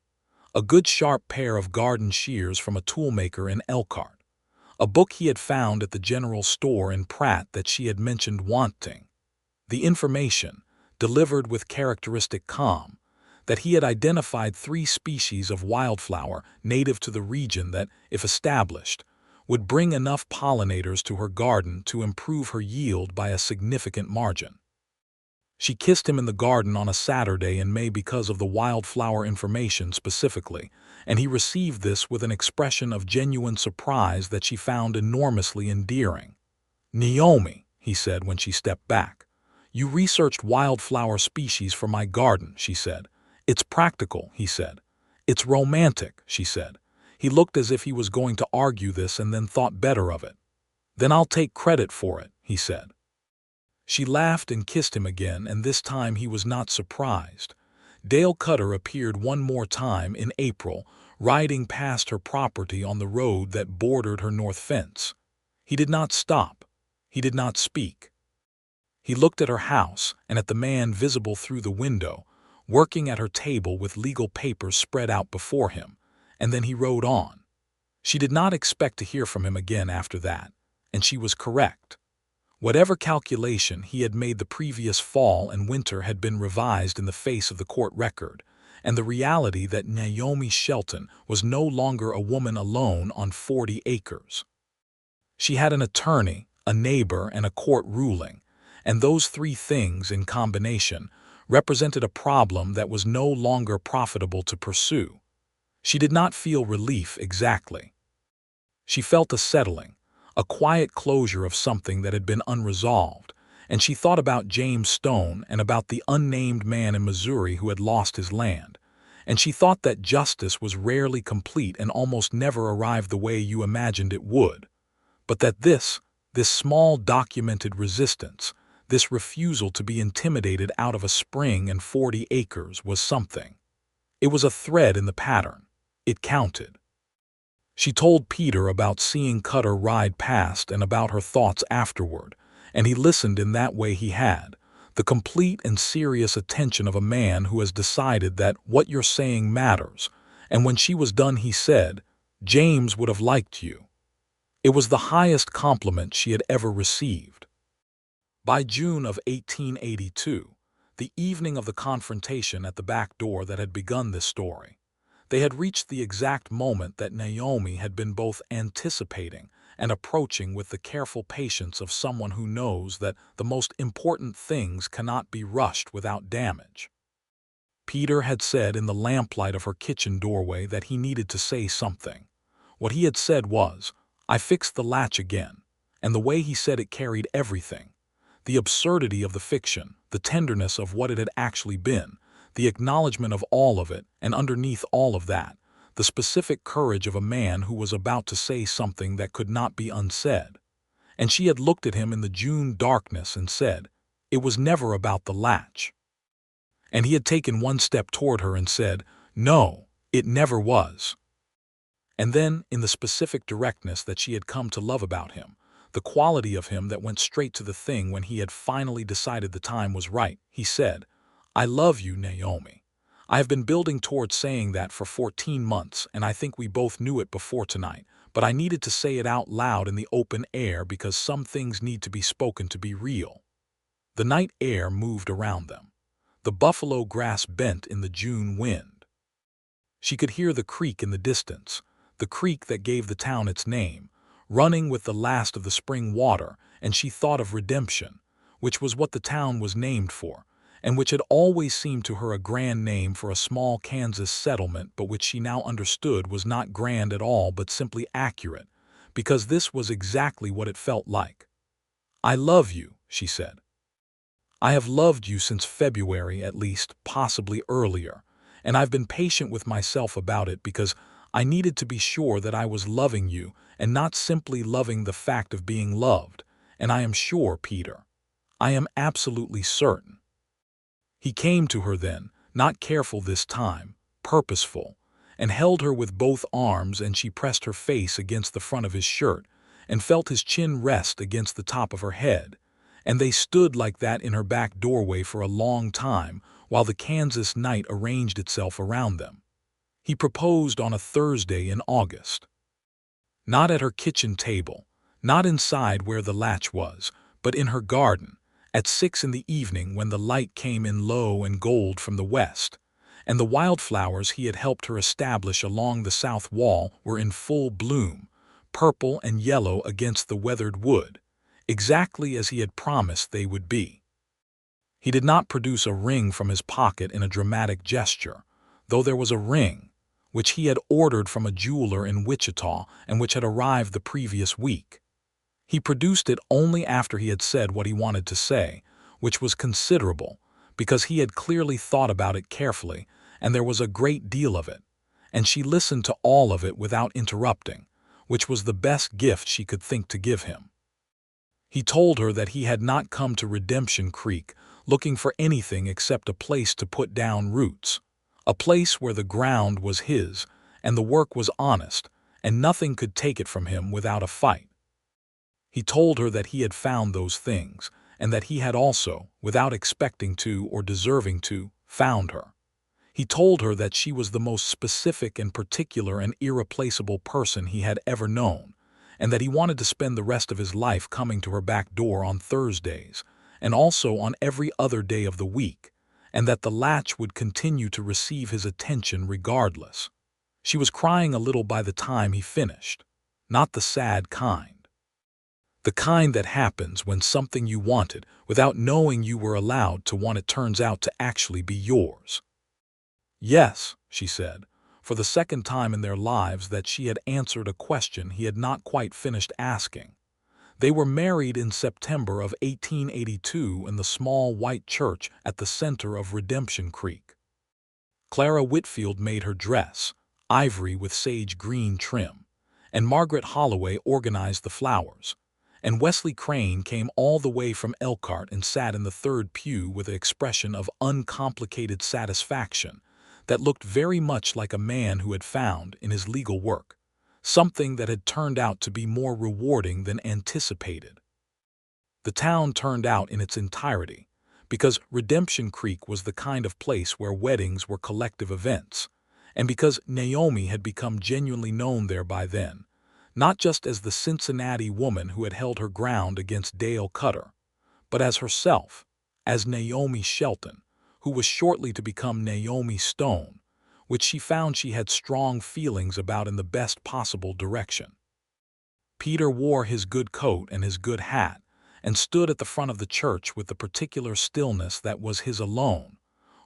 A good sharp pair of garden shears from a toolmaker in Elkhart. A book he had found at the general store in Pratt that she had mentioned wanting. The information, delivered with characteristic calm, that he had identified 3 species of wildflower native to the region that, if established, would bring enough pollinators to her garden to improve her yield by a significant margin. She kissed him in the garden on a Saturday in May because of the wildflower information specifically, and he received this with an expression of genuine surprise that she found enormously endearing. "Naomi," he said when she stepped back, "you researched wildflower species for my garden," she said. "It's practical," he said. "It's romantic," she said. He looked as if he was going to argue this and then thought better of it. "Then I'll take credit for it," he said. She laughed and kissed him again, and this time he was not surprised. Dale Cutter appeared one more time in April, riding past her property on the road that bordered her north fence. He did not stop. He did not speak. He looked at her house and at the man visible through the window, working at her table with legal papers spread out before him, and then he rode on. She did not expect to hear from him again after that, and she was correct. Whatever calculation he had made the previous fall and winter had been revised in the face of the court record, and the reality that Naomi Shelton was no longer a woman alone on 40 acres. She had an attorney, a neighbor, and a court ruling, and those 3 things in combination represented a problem that was no longer profitable to pursue. She did not feel relief exactly. She felt a settling, a quiet closure of something that had been unresolved, and she thought about James Stone and about the unnamed man in Missouri who had lost his land, and she thought that justice was rarely complete and almost never arrived the way you imagined it would, but that this small documented resistance, this refusal to be intimidated out of a spring and 40 acres was something. It was a thread in the pattern. It counted. She told Peter about seeing Cutter ride past and about her thoughts afterward, and he listened in that way he had, the complete and serious attention of a man who has decided that what you're saying matters, and when she was done he said, "James would have liked you." It was the highest compliment she had ever received. By June of 1882, the evening of the confrontation at the back door that had begun this story, they had reached the exact moment that Naomi had been both anticipating and approaching with the careful patience of someone who knows that the most important things cannot be rushed without damage. Peter had said in the lamplight of her kitchen doorway that he needed to say something. What he had said was, "I fixed the latch again," and the way he said it carried everything. The absurdity of the fiction, the tenderness of what it had actually been, the acknowledgement of all of it, and underneath all of that, the specific courage of a man who was about to say something that could not be unsaid. And she had looked at him in the June darkness and said, "It was never about the latch." And he had taken one step toward her and said, "No, it never was." And then, in the specific directness that she had come to love about him, the quality of him that went straight to the thing when he had finally decided the time was right, he said, "I love you, Naomi. I have been building towards saying that for 14 months, and I think we both knew it before tonight, but I needed to say it out loud in the open air because some things need to be spoken to be real." The night air moved around them. The buffalo grass bent in the June wind. She could hear the creek in the distance, the creek that gave the town its name, running with the last of the spring water, and she thought of redemption, which was what the town was named for, and which had always seemed to her a grand name for a small Kansas settlement, but which she now understood was not grand at all but simply accurate, because this was exactly what it felt like. "I love you," she said. "I have loved you since February at least, possibly earlier, and I've been patient with myself about it because I needed to be sure that I was loving you and not simply loving the fact of being loved. And I am sure, Peter. I am absolutely certain. He came to her then, not careful this time, purposeful, and held her with both arms, and she pressed her face against the front of his shirt and felt his chin rest against the top of her head. And they stood like that in her back doorway for a long time while the Kansas night arranged itself around them. He proposed on a Thursday in August. Not at her kitchen table, not inside where the latch was, but in her garden, at 6 in the evening when the light came in low and gold from the west, and the wildflowers he had helped her establish along the south wall were in full bloom, purple and yellow against the weathered wood, exactly as he had promised they would be. He did not produce a ring from his pocket in a dramatic gesture, though there was a ring, which he had ordered from a jeweler in Wichita and which had arrived the previous week. He produced it only after he had said what he wanted to say, which was considerable, because he had clearly thought about it carefully, and there was a great deal of it, and she listened to all of it without interrupting, which was the best gift she could think to give him. He told her that he had not come to Redemption Creek looking for anything except a place to put down roots, a place where the ground was his and the work was honest, and nothing could take it from him without a fight. He told her that he had found those things, and that he had also, without expecting to or deserving to, found her. He told her that she was the most specific and particular and irreplaceable person he had ever known, and that he wanted to spend the rest of his life coming to her back door on Thursdays, and also on every other day of the week, and that the latch would continue to receive his attention regardless. She was crying a little by the time he finished, not the sad kind. The kind that happens when something you wanted without knowing you were allowed to want it turns out to actually be yours. Yes, she said, for the second time in their lives that she had answered a question he had not quite finished asking. They were married in September of 1882 in the small white church at the center of Redemption Creek. Clara Whitfield made her dress, ivory with sage green trim, and Margaret Holloway organized the flowers, and Wesley Crane came all the way from Elkhart and sat in the third pew with an expression of uncomplicated satisfaction that looked very much like a man who had found, in his legal work, something that had turned out to be more rewarding than anticipated. The town turned out in its entirety, because Redemption Creek was the kind of place where weddings were collective events, and because Naomi had become genuinely known there by then, not just as the Cincinnati woman who had held her ground against Dale Cutter, but as herself, as Naomi Shelton, who was shortly to become Naomi Stone, which she found she had strong feelings about in the best possible direction. Peter wore his good coat and his good hat, and stood at the front of the church with the particular stillness that was his alone,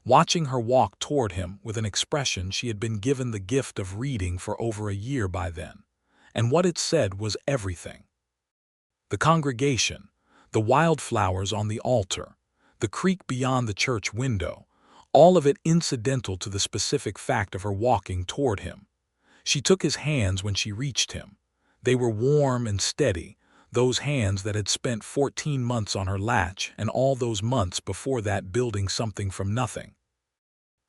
watching her walk toward him with an expression she had been given the gift of reading for over a year by then, and what it said was everything. The congregation, the wildflowers on the altar, the creek beyond the church window, all of it incidental to the specific fact of her walking toward him. She took his hands when she reached him. They were warm and steady, those hands that had spent 14 months on her latch and all those months before that building something from nothing.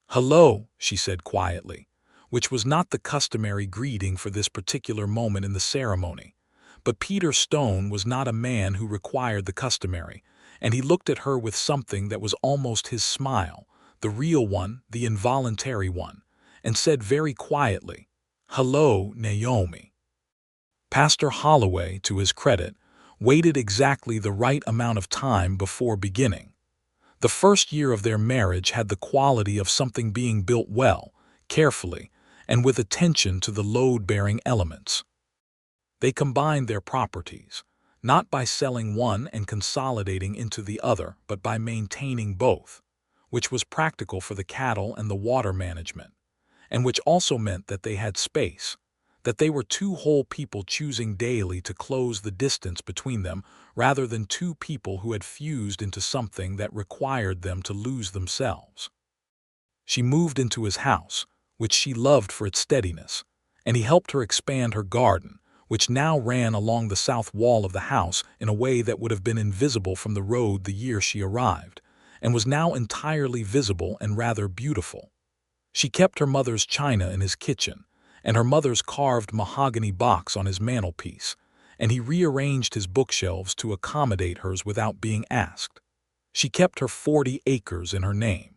"Hello," she said quietly, which was not the customary greeting for this particular moment in the ceremony. But Peter Stone was not a man who required the customary, and he looked at her with something that was almost his smile, the real one, the involuntary one, and said very quietly, "Hello, Naomi." Pastor Holloway, to his credit, waited exactly the right amount of time before beginning. The first year of their marriage had the quality of something being built well, carefully, and with attention to the load-bearing elements. They combined their properties, not by selling one and consolidating into the other, but by maintaining both, which was practical for the cattle and the water management, and which also meant that they had space, that they were two whole people choosing daily to close the distance between them rather than two people who had fused into something that required them to lose themselves. She moved into his house, which she loved for its steadiness, and he helped her expand her garden, which now ran along the south wall of the house in a way that would have been invisible from the road the year she arrived, and was now entirely visible and rather beautiful. She kept her mother's china in his kitchen, and her mother's carved mahogany box on his mantelpiece, and he rearranged his bookshelves to accommodate hers without being asked. She kept her 40 acres in her name.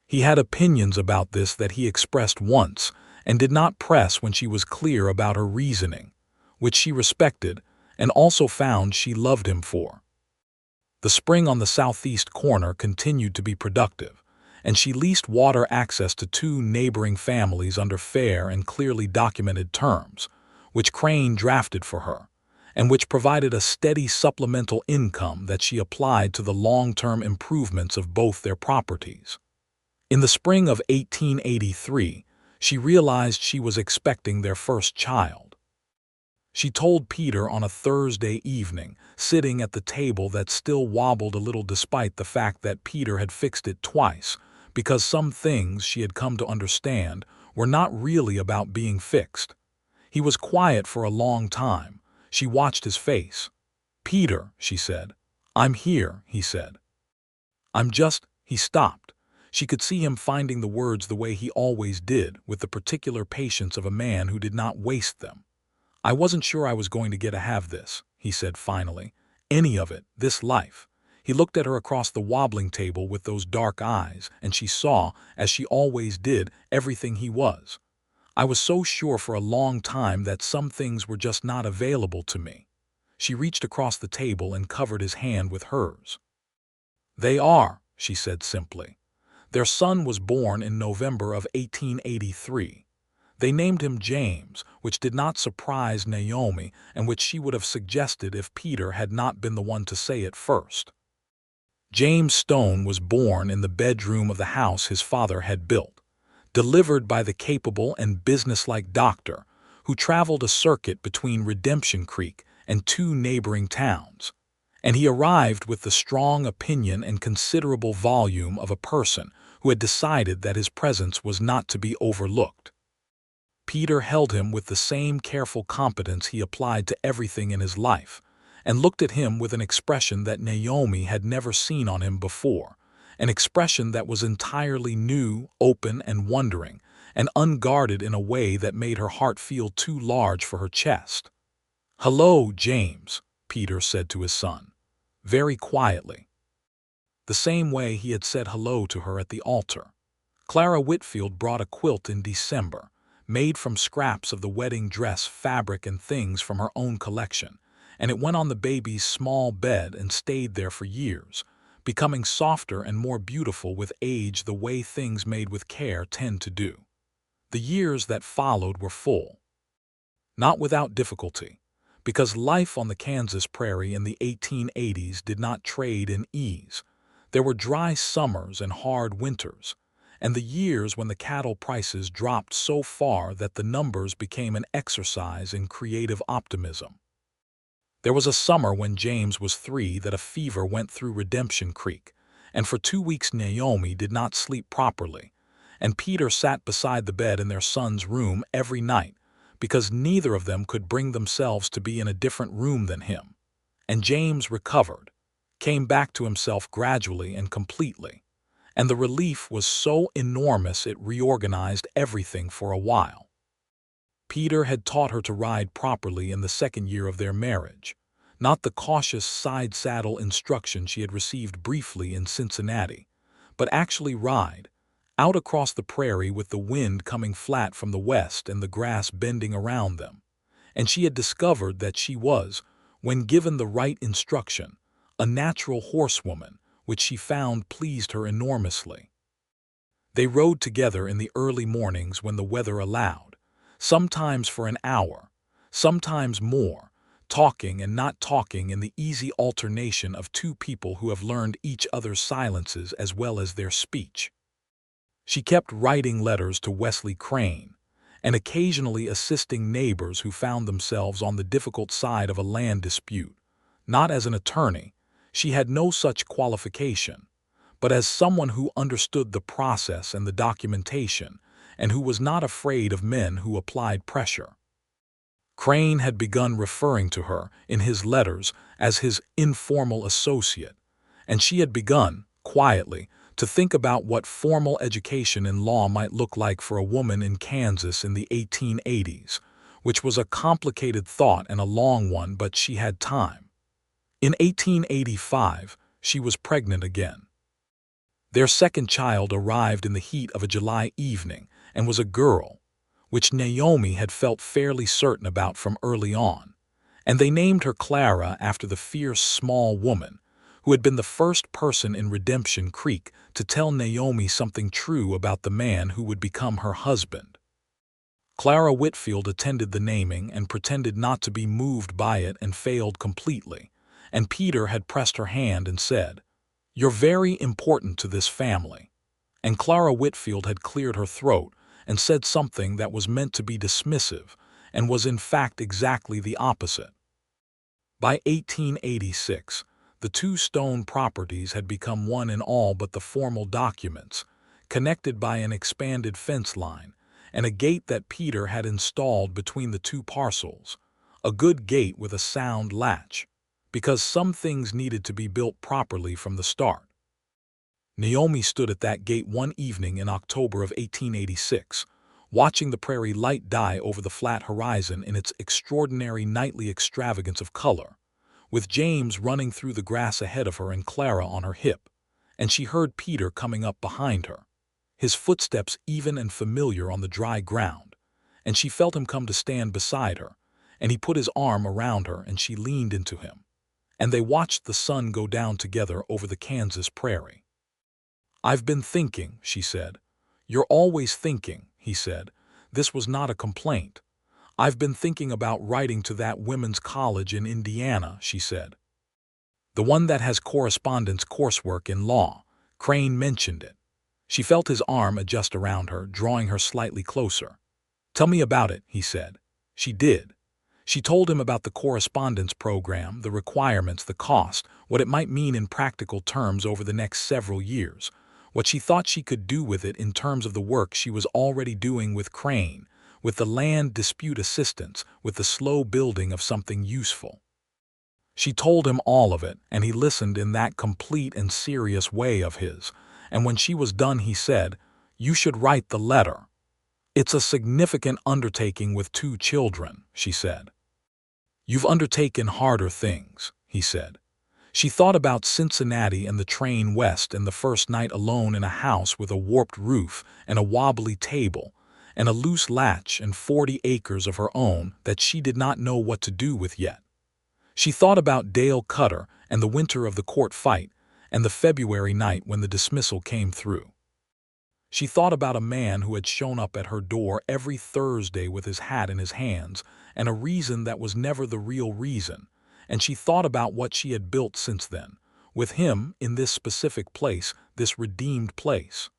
He had opinions about this that he expressed once, and did not press when she was clear about her reasoning, which she respected and also found she loved him for. The spring on the southeast corner continued to be productive, and she leased water access to 2 neighboring families under fair and clearly documented terms, which Crane drafted for her, and which provided a steady supplemental income that she applied to the long-term improvements of both their properties. In the spring of 1883, she realized she was expecting their first child. She told Peter on a Thursday evening, sitting at the table that still wobbled a little despite the fact that Peter had fixed it twice, because some things she had come to understand were not really about being fixed. He was quiet for a long time. She watched his face. "Peter," she said. "I'm here," he said. He stopped. She could see him finding the words the way he always did, with the particular patience of a man who did not waste them. "I wasn't sure I was going to get to have this," he said finally. "Any of it, this life." He looked at her across the wobbling table with those dark eyes, and she saw, as she always did, everything he was. "I was so sure for a long time that some things were just not available to me." She reached across the table and covered his hand with hers. "They are," she said simply. "Their son was born in November of 1883. They named him James, which did not surprise Naomi and which she would have suggested if Peter had not been the one to say it first. James Stone was born in the bedroom of the house his father had built, delivered by the capable and businesslike doctor who traveled a circuit between Redemption Creek and 2 neighboring towns, and he arrived with the strong opinion and considerable volume of a person who had decided that his presence was not to be overlooked. Peter held him with the same careful competence he applied to everything in his life, and looked at him with an expression that Naomi had never seen on him before, an expression that was entirely new, open, and wondering, and unguarded in a way that made her heart feel too large for her chest. "Hello, James," Peter said to his son, very quietly, the same way he had said hello to her at the altar. Clara Whitfield brought a quilt in December, made from scraps of the wedding dress fabric and things from her own collection, and it went on the baby's small bed and stayed there for years, becoming softer and more beautiful with age the way things made with care tend to do. The years that followed were full. Not without difficulty, because life on the Kansas prairie in the 1880s did not trade in ease. There were dry summers and hard winters, and the years when the cattle prices dropped so far that the numbers became an exercise in creative optimism. There was a summer when James was 3 that a fever went through Redemption Creek, and for 2 weeks Naomi did not sleep properly, and Peter sat beside the bed in their son's room every night, because neither of them could bring themselves to be in a different room than him. And James recovered, came back to himself gradually and completely, and the relief was so enormous it reorganized everything for a while. Peter had taught her to ride properly in the 2nd year of their marriage, not the cautious side-saddle instruction she had received briefly in Cincinnati, but actually ride, out across the prairie with the wind coming flat from the west and the grass bending around them, and she had discovered that she was, when given the right instruction, a natural horsewoman, which she found pleased her enormously. They rode together in the early mornings when the weather allowed, sometimes for an hour, sometimes more, talking and not talking in the easy alternation of 2 people who have learned each other's silences as well as their speech. She kept writing letters to Wesley Crane, and occasionally assisting neighbors who found themselves on the difficult side of a land dispute. Not as an attorney, she had no such qualification, but as someone who understood the process and the documentation, and who was not afraid of men who applied pressure. Crane had begun referring to her, in his letters, as his informal associate, and she had begun, quietly, to think about what formal education in law might look like for a woman in Kansas in the 1880s, which was a complicated thought and a long one, but she had time. In 1885, she was pregnant again. Their second child arrived in the heat of a July evening and was a girl, which Naomi had felt fairly certain about from early on, and they named her Clara after the fierce small woman who had been the first person in Redemption Creek to tell Naomi something true about the man who would become her husband. Clara Whitfield attended the naming and pretended not to be moved by it and failed completely, and Peter had pressed her hand and said, "You're very important to this family." And Clara Whitfield had cleared her throat and said something that was meant to be dismissive and was in fact exactly the opposite. By 1886, the two Stone properties had become one in all but the formal documents, connected by an expanded fence line and a gate that Peter had installed between the two parcels, a good gate with a sound latch, because some things needed to be built properly from the start. Naomi stood at that gate one evening in October of 1886, watching the prairie light die over the flat horizon in its extraordinary nightly extravagance of color, with James running through the grass ahead of her and Clara on her hip, and she heard Peter coming up behind her, his footsteps even and familiar on the dry ground, and she felt him come to stand beside her, and he put his arm around her and she leaned into him, and they watched the sun go down together over the Kansas prairie. "I've been thinking," she said. "You're always thinking," he said. This was not a complaint. "I've been thinking about writing to that women's college in Indiana," she said. "The one that has correspondence coursework in law." Crane mentioned it. She felt his arm adjust around her, drawing her slightly closer. "Tell me about it," he said. She did. She told him about the correspondence program, the requirements, the cost, what it might mean in practical terms over the next several years, what she thought she could do with it in terms of the work she was already doing with Crane, with the land dispute assistance, with the slow building of something useful. She told him all of it, and he listened in that complete and serious way of his, and when she was done he said, "You should write the letter." "It's a significant undertaking with 2 children," she said. "You've undertaken harder things," he said. She thought about Cincinnati and the train west and the first night alone in a house with a warped roof and a wobbly table and a loose latch and 40 acres of her own that she did not know what to do with yet. She thought about Dale Cutter and the winter of the court fight and the February night when the dismissal came through. She thought about a man who had shown up at her door every Thursday with his hat in his hands and a reason that was never the real reason, and she thought about what she had built since then, with him in this specific place, this redeemed place.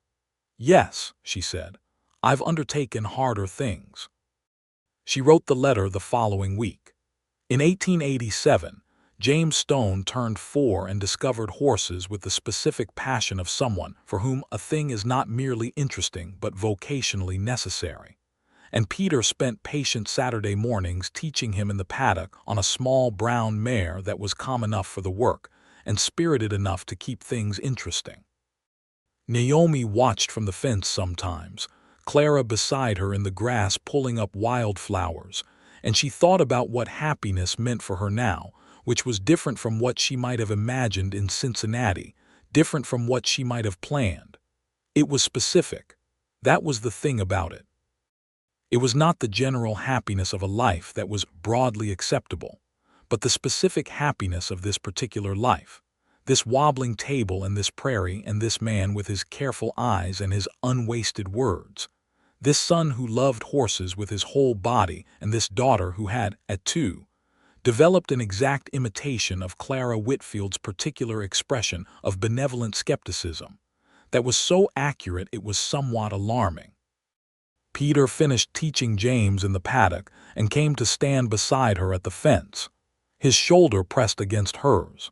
"Yes," she said, "I've undertaken harder things." She wrote the letter the following week. In 1887, James Stone turned 4 and discovered horses with the specific passion of someone for whom a thing is not merely interesting but vocationally necessary. And Peter spent patient Saturday mornings teaching him in the paddock on a small brown mare that was calm enough for the work and spirited enough to keep things interesting. Naomi watched from the fence sometimes, Clara beside her in the grass pulling up wildflowers, and she thought about what happiness meant for her now, which was different from what she might have imagined in Cincinnati, different from what she might have planned. It was specific. That was the thing about it. It was not the general happiness of a life that was broadly acceptable, but the specific happiness of this particular life, this wobbling table and this prairie and this man with his careful eyes and his unwasted words, this son who loved horses with his whole body and this daughter who had, at 2, developed an exact imitation of Clara Whitfield's particular expression of benevolent skepticism that was so accurate it was somewhat alarming. Peter finished teaching James in the paddock and came to stand beside her at the fence, his shoulder pressed against hers.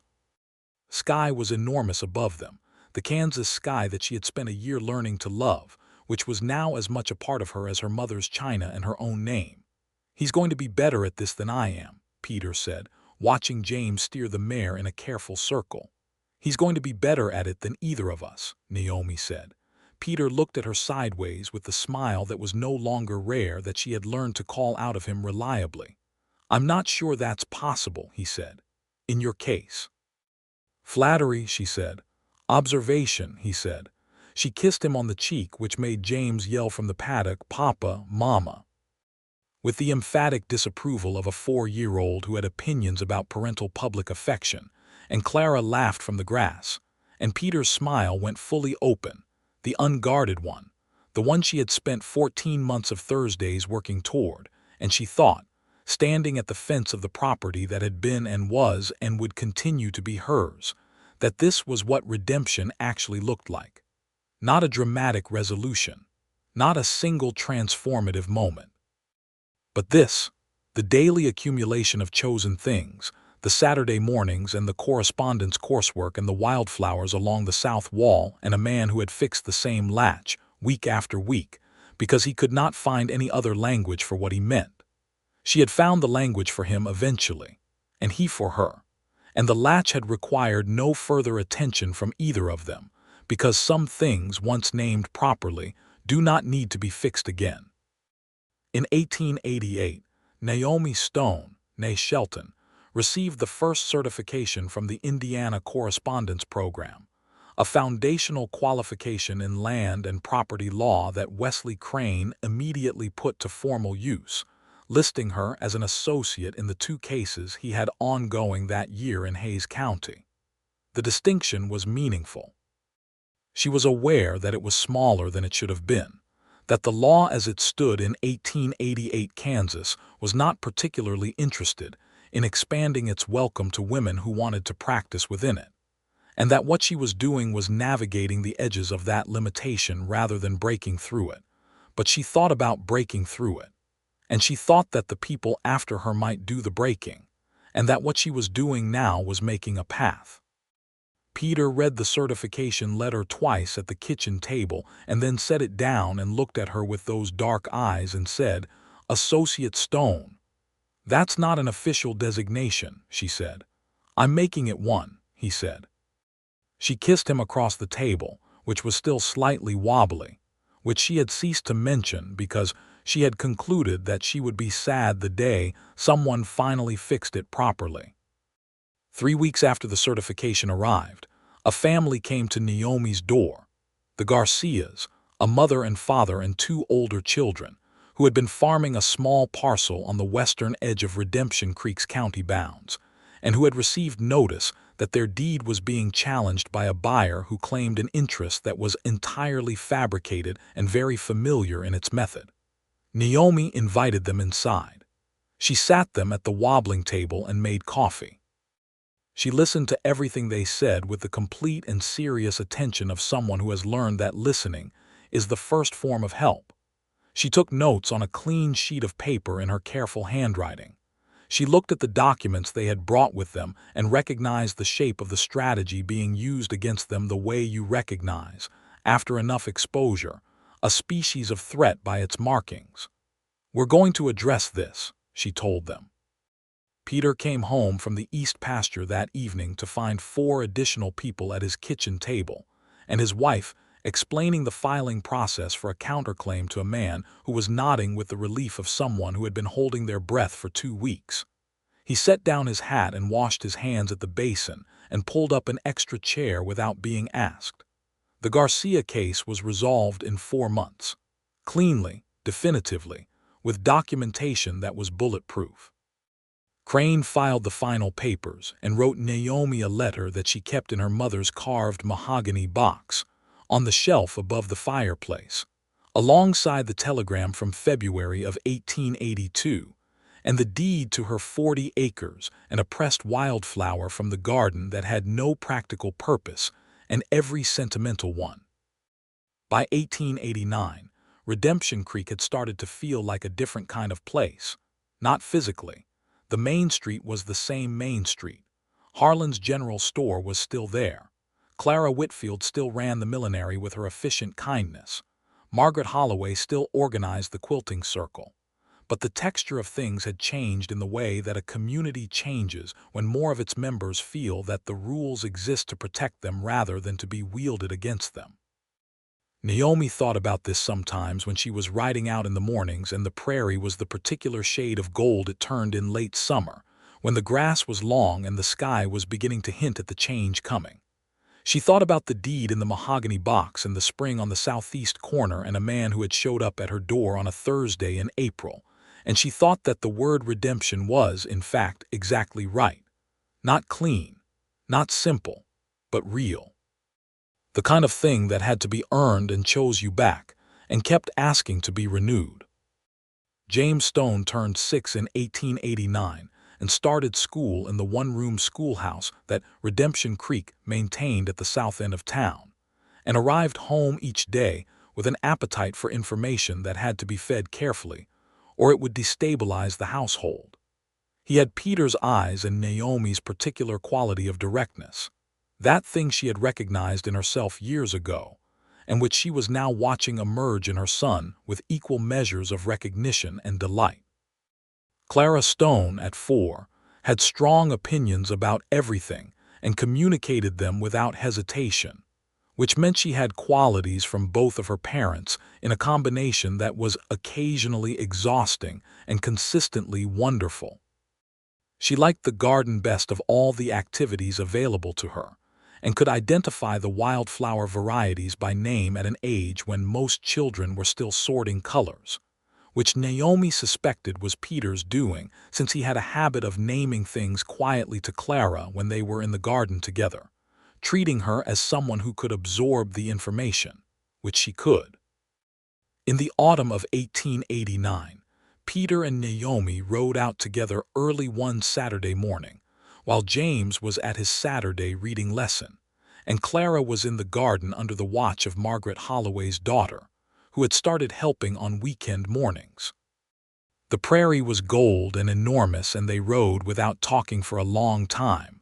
Sky was enormous above them. the Kansas sky that she had spent a year learning to love, which was now as much a part of her as her mother's china and her own name. "He's going to be better at this than I am," Peter said, watching James steer the mare in a careful circle. "He's going to be better at it than either of us," Naomi said. Peter looked at her sideways with the smile that was no longer rare that she had learned to call out of him reliably. "I'm not sure that's possible," he said. "In your case." "Flattery," she said. "Observation," he said. She kissed him on the cheek, which made James yell from the paddock, "Papa, Mama," with the emphatic disapproval of a 4-year-old who had opinions about parental public affection, and Clara laughed from the grass, and Peter's smile went fully open, the unguarded one, the one she had spent 14 months of Thursdays working toward, and she thought, standing at the fence of the property that had been and was and would continue to be hers, that this was what redemption actually looked like. Not a dramatic resolution, not a single transformative moment, but this, the daily accumulation of chosen things, the Saturday mornings and the correspondence coursework and the wildflowers along the south wall and a man who had fixed the same latch, week after week, because he could not find any other language for what he meant. She had found the language for him eventually, and he for her, and the latch had required no further attention from either of them, because some things once named properly do not need to be fixed again. In 1888, Naomi Shelton, received the first certification from the Indiana Correspondence Program, a foundational qualification in land and property law that Wesley Crane immediately put to formal use, listing her as an associate in the 2 cases he had ongoing that year in Hayes County. The distinction was meaningful. She was aware that it was smaller than it should have been, that the law as it stood in 1888 Kansas was not particularly interested in expanding its welcome to women who wanted to practice within it, and that what she was doing was navigating the edges of that limitation rather than breaking through it. But she thought about breaking through it, and she thought that the people after her might do the breaking, and that what she was doing now was making a path. Peter read the certification letter twice at the kitchen table and then set it down and looked at her with those dark eyes and said, "Associate Stone." "That's not an official designation," she said. "I'm making it one," he said. She kissed him across the table, which was still slightly wobbly, which she had ceased to mention because she had concluded that she would be sad the day someone finally fixed it properly. 3 weeks after the certification arrived, a family came to Naomi's door. The Garcias, a mother and father and 2 older children, who had been farming a small parcel on the western edge of Redemption Creek's county bounds, and who had received notice that their deed was being challenged by a buyer who claimed an interest that was entirely fabricated and very familiar in its method. Naomi invited them inside. She sat them at the wobbling table and made coffee. She listened to everything they said with the complete and serious attention of someone who has learned that listening is the first form of help. She took notes on a clean sheet of paper in her careful handwriting. She looked at the documents they had brought with them and recognized the shape of the strategy being used against them the way you recognize, after enough exposure, a species of threat by its markings. "We're going to address this," she told them. Peter came home from the east pasture that evening to find 4 additional people at his kitchen table, and his wife explaining the filing process for a counterclaim to a man who was nodding with the relief of someone who had been holding their breath for 2 weeks. He set down his hat and washed his hands at the basin and pulled up an extra chair without being asked. The Garcia case was resolved in 4 months. Cleanly, definitively, with documentation that was bulletproof. Crane filed the final papers and wrote Naomi a letter that she kept in her mother's carved mahogany box, on the shelf above the fireplace, alongside the telegram from February of 1882, and the deed to her 40 acres and a pressed wildflower from the garden that had no practical purpose and every sentimental one. By 1889, Redemption Creek had started to feel like a different kind of place. Not physically. The main street was the same main street. Harlan's general store was still there. Clara Whitfield still ran the millinery with her efficient kindness. Margaret Holloway still organized the quilting circle. But the texture of things had changed in the way that a community changes when more of its members feel that the rules exist to protect them rather than to be wielded against them. Naomi thought about this sometimes when she was riding out in the mornings and the prairie was the particular shade of gold it turned in late summer, when the grass was long and the sky was beginning to hint at the change coming. She thought about the deed in the mahogany box in the spring on the southeast corner and a man who had showed up at her door on a Thursday in April, and she thought that the word redemption was, in fact, exactly right. Not clean, not simple, but real. The kind of thing that had to be earned and chose you back, and kept asking to be renewed. James Stone turned 6 in 1889 and started school in the one-room schoolhouse that Redemption Creek maintained at the south end of town, and arrived home each day with an appetite for information that had to be fed carefully, or it would destabilize the household. He had Peter's eyes and Naomi's particular quality of directness, that thing she had recognized in herself years ago, and which she was now watching emerge in her son with equal measures of recognition and delight. Clara Stone, at 4, had strong opinions about everything and communicated them without hesitation, which meant she had qualities from both of her parents in a combination that was occasionally exhausting and consistently wonderful. She liked the garden best of all the activities available to her, and could identify the wildflower varieties by name at an age when most children were still sorting colors, which Naomi suspected was Peter's doing, since he had a habit of naming things quietly to Clara when they were in the garden together, treating her as someone who could absorb the information, which she could. In the autumn of 1889, Peter and Naomi rode out together early one Saturday morning, while James was at his Saturday reading lesson, and Clara was in the garden under the watch of Margaret Holloway's daughter, who had started helping on weekend mornings. The prairie was gold and enormous, and they rode without talking for a long time,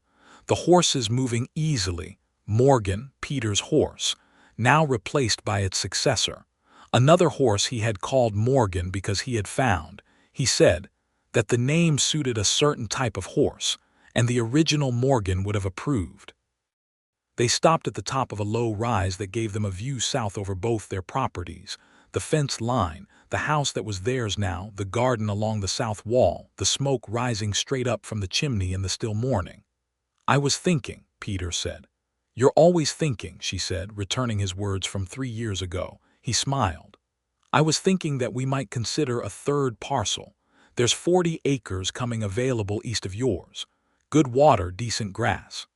the horses moving easily. Morgan, Peter's horse, now replaced by its successor, another horse he had called Morgan because he had found, he said, that the name suited a certain type of horse, and the original Morgan would have approved. They stopped at the top of a low rise that gave them a view south over both their properties, the fence line, the house that was theirs now, the garden along the south wall, the smoke rising straight up from the chimney in the still morning. "I was thinking," Peter said. "You're always thinking," she said, returning his words from 3 years ago. He smiled. "I was thinking that we might consider a third parcel. There's 40 acres coming available east of yours. Good water, decent grass.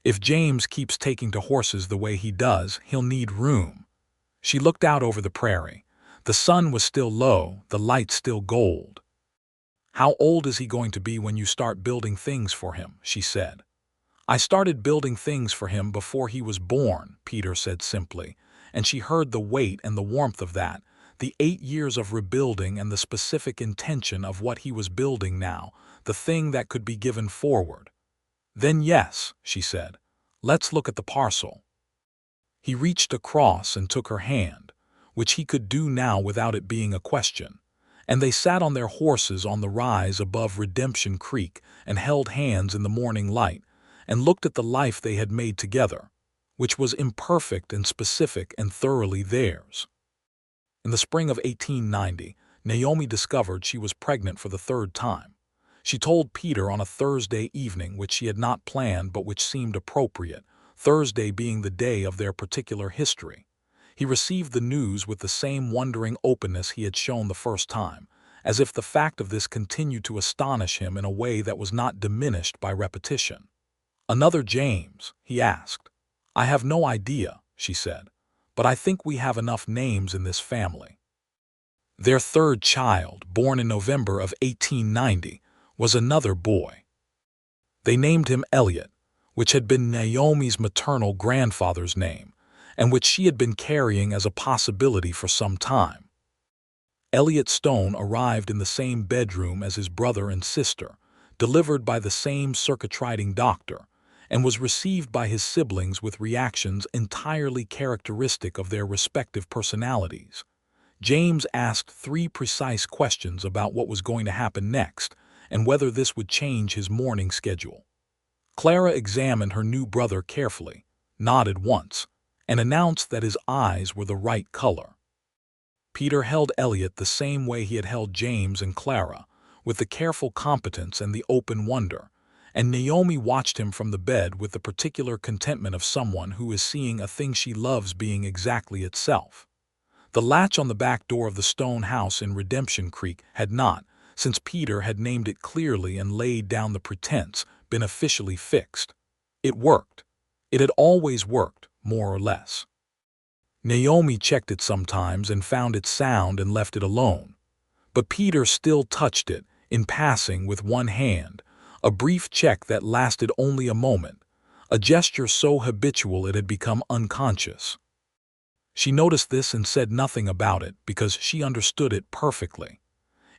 If James keeps taking to horses the way he does, he'll need room." She looked out over the prairie. The sun was still low, the light still gold. "How old is he going to be when you start building things for him?" she said. "I started building things for him before he was born," Peter said simply, and she heard the weight and the warmth of that, the 8 years of rebuilding and the specific intention of what he was building now, the thing that could be given forward. "Then yes," she said, "let's look at the parcel." He reached across and took her hand, which he could do now without it being a question, and they sat on their horses on the rise above Redemption Creek and held hands in the morning light and looked at the life they had made together, which was imperfect and specific and thoroughly theirs. In the spring of 1890, Naomi discovered she was pregnant for the 3rd time. She told Peter on a Thursday evening, which she had not planned but which seemed appropriate, Thursday being the day of their particular history. He received the news with the same wondering openness he had shown the first time, as if the fact of this continued to astonish him in a way that was not diminished by repetition. "Another James?" he asked. "I have no idea," she said, "but I think we have enough names in this family." Their 3rd child, born in November of 1890, was another boy. They named him Elliot, which had been Naomi's maternal grandfather's name, and which she had been carrying as a possibility for some time. Elliot Stone arrived in the same bedroom as his brother and sister, delivered by the same circuit-riding doctor, and was received by his siblings with reactions entirely characteristic of their respective personalities. James asked 3 precise questions about what was going to happen next and whether this would change his morning schedule. Clara examined her new brother carefully, nodded once, and announced that his eyes were the right color. Peter held Elliot the same way he had held James and Clara, with the careful competence and the open wonder, and Naomi watched him from the bed with the particular contentment of someone who is seeing a thing she loves being exactly itself. The latch on the back door of the stone house in Redemption Creek had not, since Peter had named it clearly and laid down the pretense, been officially fixed. It worked. It had always worked, more or less. Naomi checked it sometimes and found it sound and left it alone. But Peter still touched it, in passing with one hand, a brief check that lasted only a moment, a gesture so habitual it had become unconscious. She noticed this and said nothing about it because she understood it perfectly.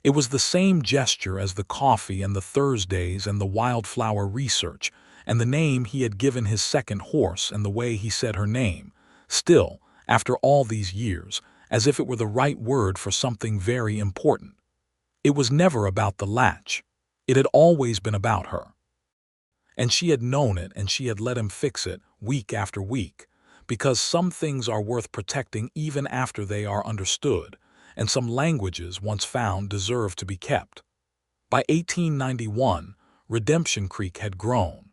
It was the same gesture as the coffee and the Thursdays and the wildflower research and the name he had given his second horse and the way he said her name, still, after all these years, as if it were the right word for something very important. It was never about the latch. It had always been about her. And she had known it and she had let him fix it week after week, because some things are worth protecting even after they are understood, and some languages once found deserve to be kept. By 1891, Redemption Creek had grown.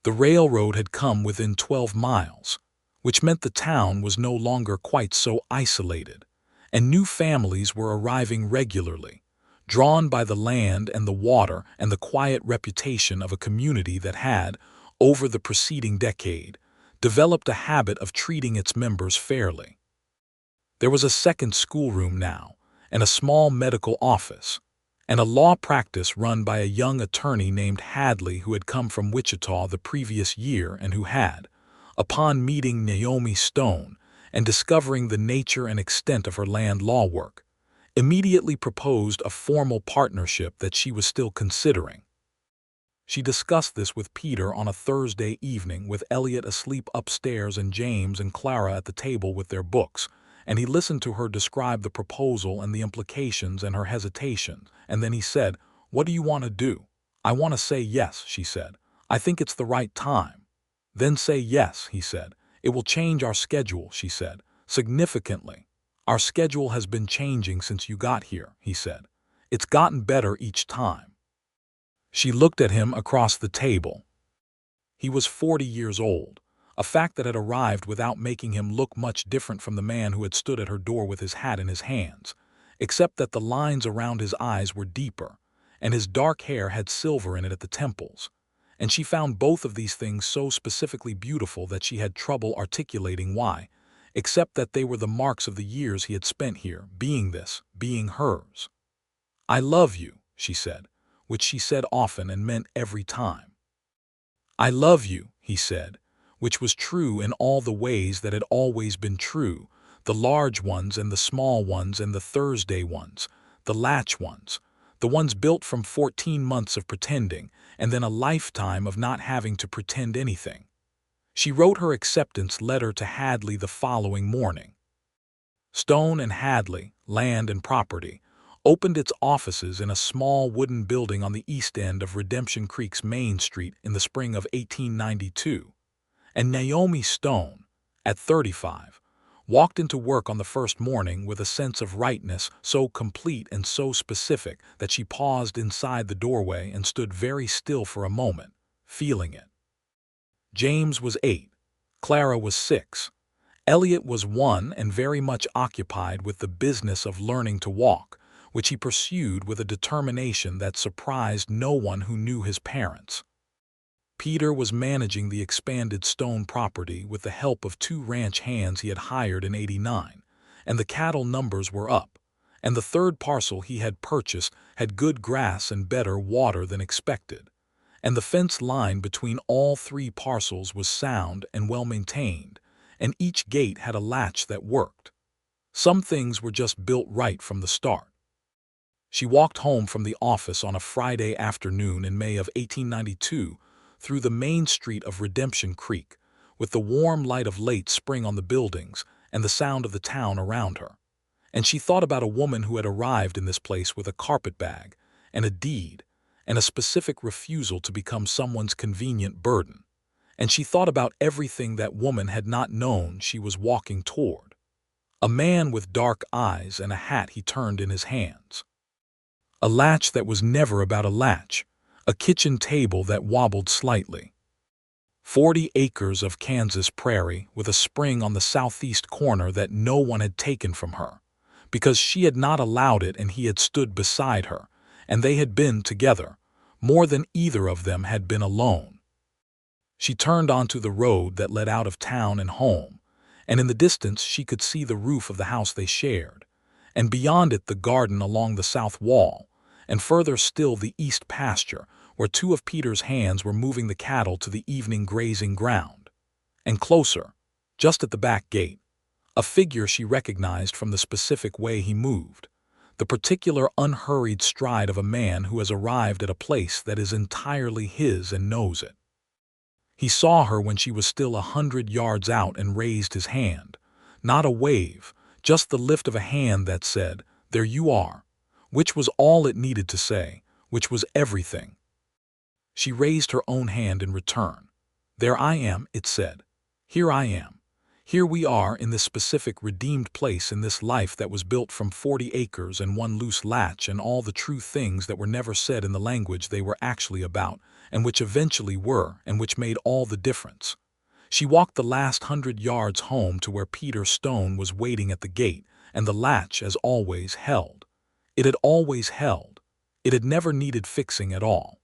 The railroad had come within 12 miles, which meant the town was no longer quite so isolated, and new families were arriving regularly, drawn by the land and the water and the quiet reputation of a community that had, over the preceding decade, developed a habit of treating its members fairly. There was a second schoolroom now, and a small medical office, and a law practice run by a young attorney named Hadley who had come from Wichita the previous year and who had, upon meeting Naomi Stone and discovering the nature and extent of her land law work, immediately proposed a formal partnership that she was still considering. She discussed this with Peter on a Thursday evening with Elliot asleep upstairs and James and Clara at the table with their books, and he listened to her describe the proposal and the implications and her hesitation, and then he said, "What do you want to do?" "I want to say yes," she said. "I think it's the right time." "Then say yes," he said. "It will change our schedule," she said, "significantly." "Our schedule has been changing since you got here," he said. "It's gotten better each time." She looked at him across the table. He was 40 years old, a fact that had arrived without making him look much different from the man who had stood at her door with his hat in his hands, except that the lines around his eyes were deeper, and his dark hair had silver in it at the temples. And she found both of these things so specifically beautiful that she had trouble articulating why, except that they were the marks of the years he had spent here, being hers. "I love you," she said, which she said often and meant every time. "I love you," he said, which was true in all the ways that had always been true, the large ones and the small ones and the Thursday ones, the latch ones, the ones built from 14 months of pretending and then a lifetime of not having to pretend anything. She wrote her acceptance letter to Hadley the following morning. Stone and Hadley, Land and Property, opened its offices in a small wooden building on the east end of Redemption Creek's Main Street in the spring of 1892, and Naomi Stone, at 35, walked into work on the first morning with a sense of rightness so complete and so specific that she paused inside the doorway and stood very still for a moment, feeling it. James was 8, Clara was 6, Elliot was 1 and very much occupied with the business of learning to walk, which he pursued with a determination that surprised no one who knew his parents. Peter was managing the expanded Stone property with the help of 2 ranch hands he had hired in '89, and the cattle numbers were up, and the third parcel he had purchased had good grass and better water than expected, and the fence line between all 3 parcels was sound and well maintained, and each gate had a latch that worked. Some things were just built right from the start. She walked home from the office on a Friday afternoon in May of 1892 through the main street of Redemption Creek, with the warm light of late spring on the buildings and the sound of the town around her. And she thought about a woman who had arrived in this place with a carpetbag and a deed and a specific refusal to become someone's convenient burden. And she thought about everything that woman had not known she was walking toward. A man with dark eyes and a hat he turned in his hands. A latch that was never about a latch, a kitchen table that wobbled slightly. 40 acres of Kansas prairie with a spring on the southeast corner that no one had taken from her, because she had not allowed it and he had stood beside her, and they had been together, more than either of them had been alone. She turned onto the road that led out of town and home, and in the distance she could see the roof of the house they shared, and beyond it the garden along the south wall, and further still the east pasture, where two of Peter's hands were moving the cattle to the evening grazing ground. And closer, just at the back gate, a figure she recognized from the specific way he moved, the particular unhurried stride of a man who has arrived at a place that is entirely his and knows it. He saw her when she was still 100 yards out and raised his hand, not a wave, just the lift of a hand that said, "There you are," which was all it needed to say, which was everything. She raised her own hand in return. "There I am," it said. "Here I am. Here we are in this specific redeemed place in this life that was built from 40 acres and one loose latch and all the true things that were never said in the language they were actually about, and which eventually were, and which made all the difference." She walked the last 100 yards home to where Peter Stone was waiting at the gate, and the latch, as always, held. It had always held. It had never needed fixing at all.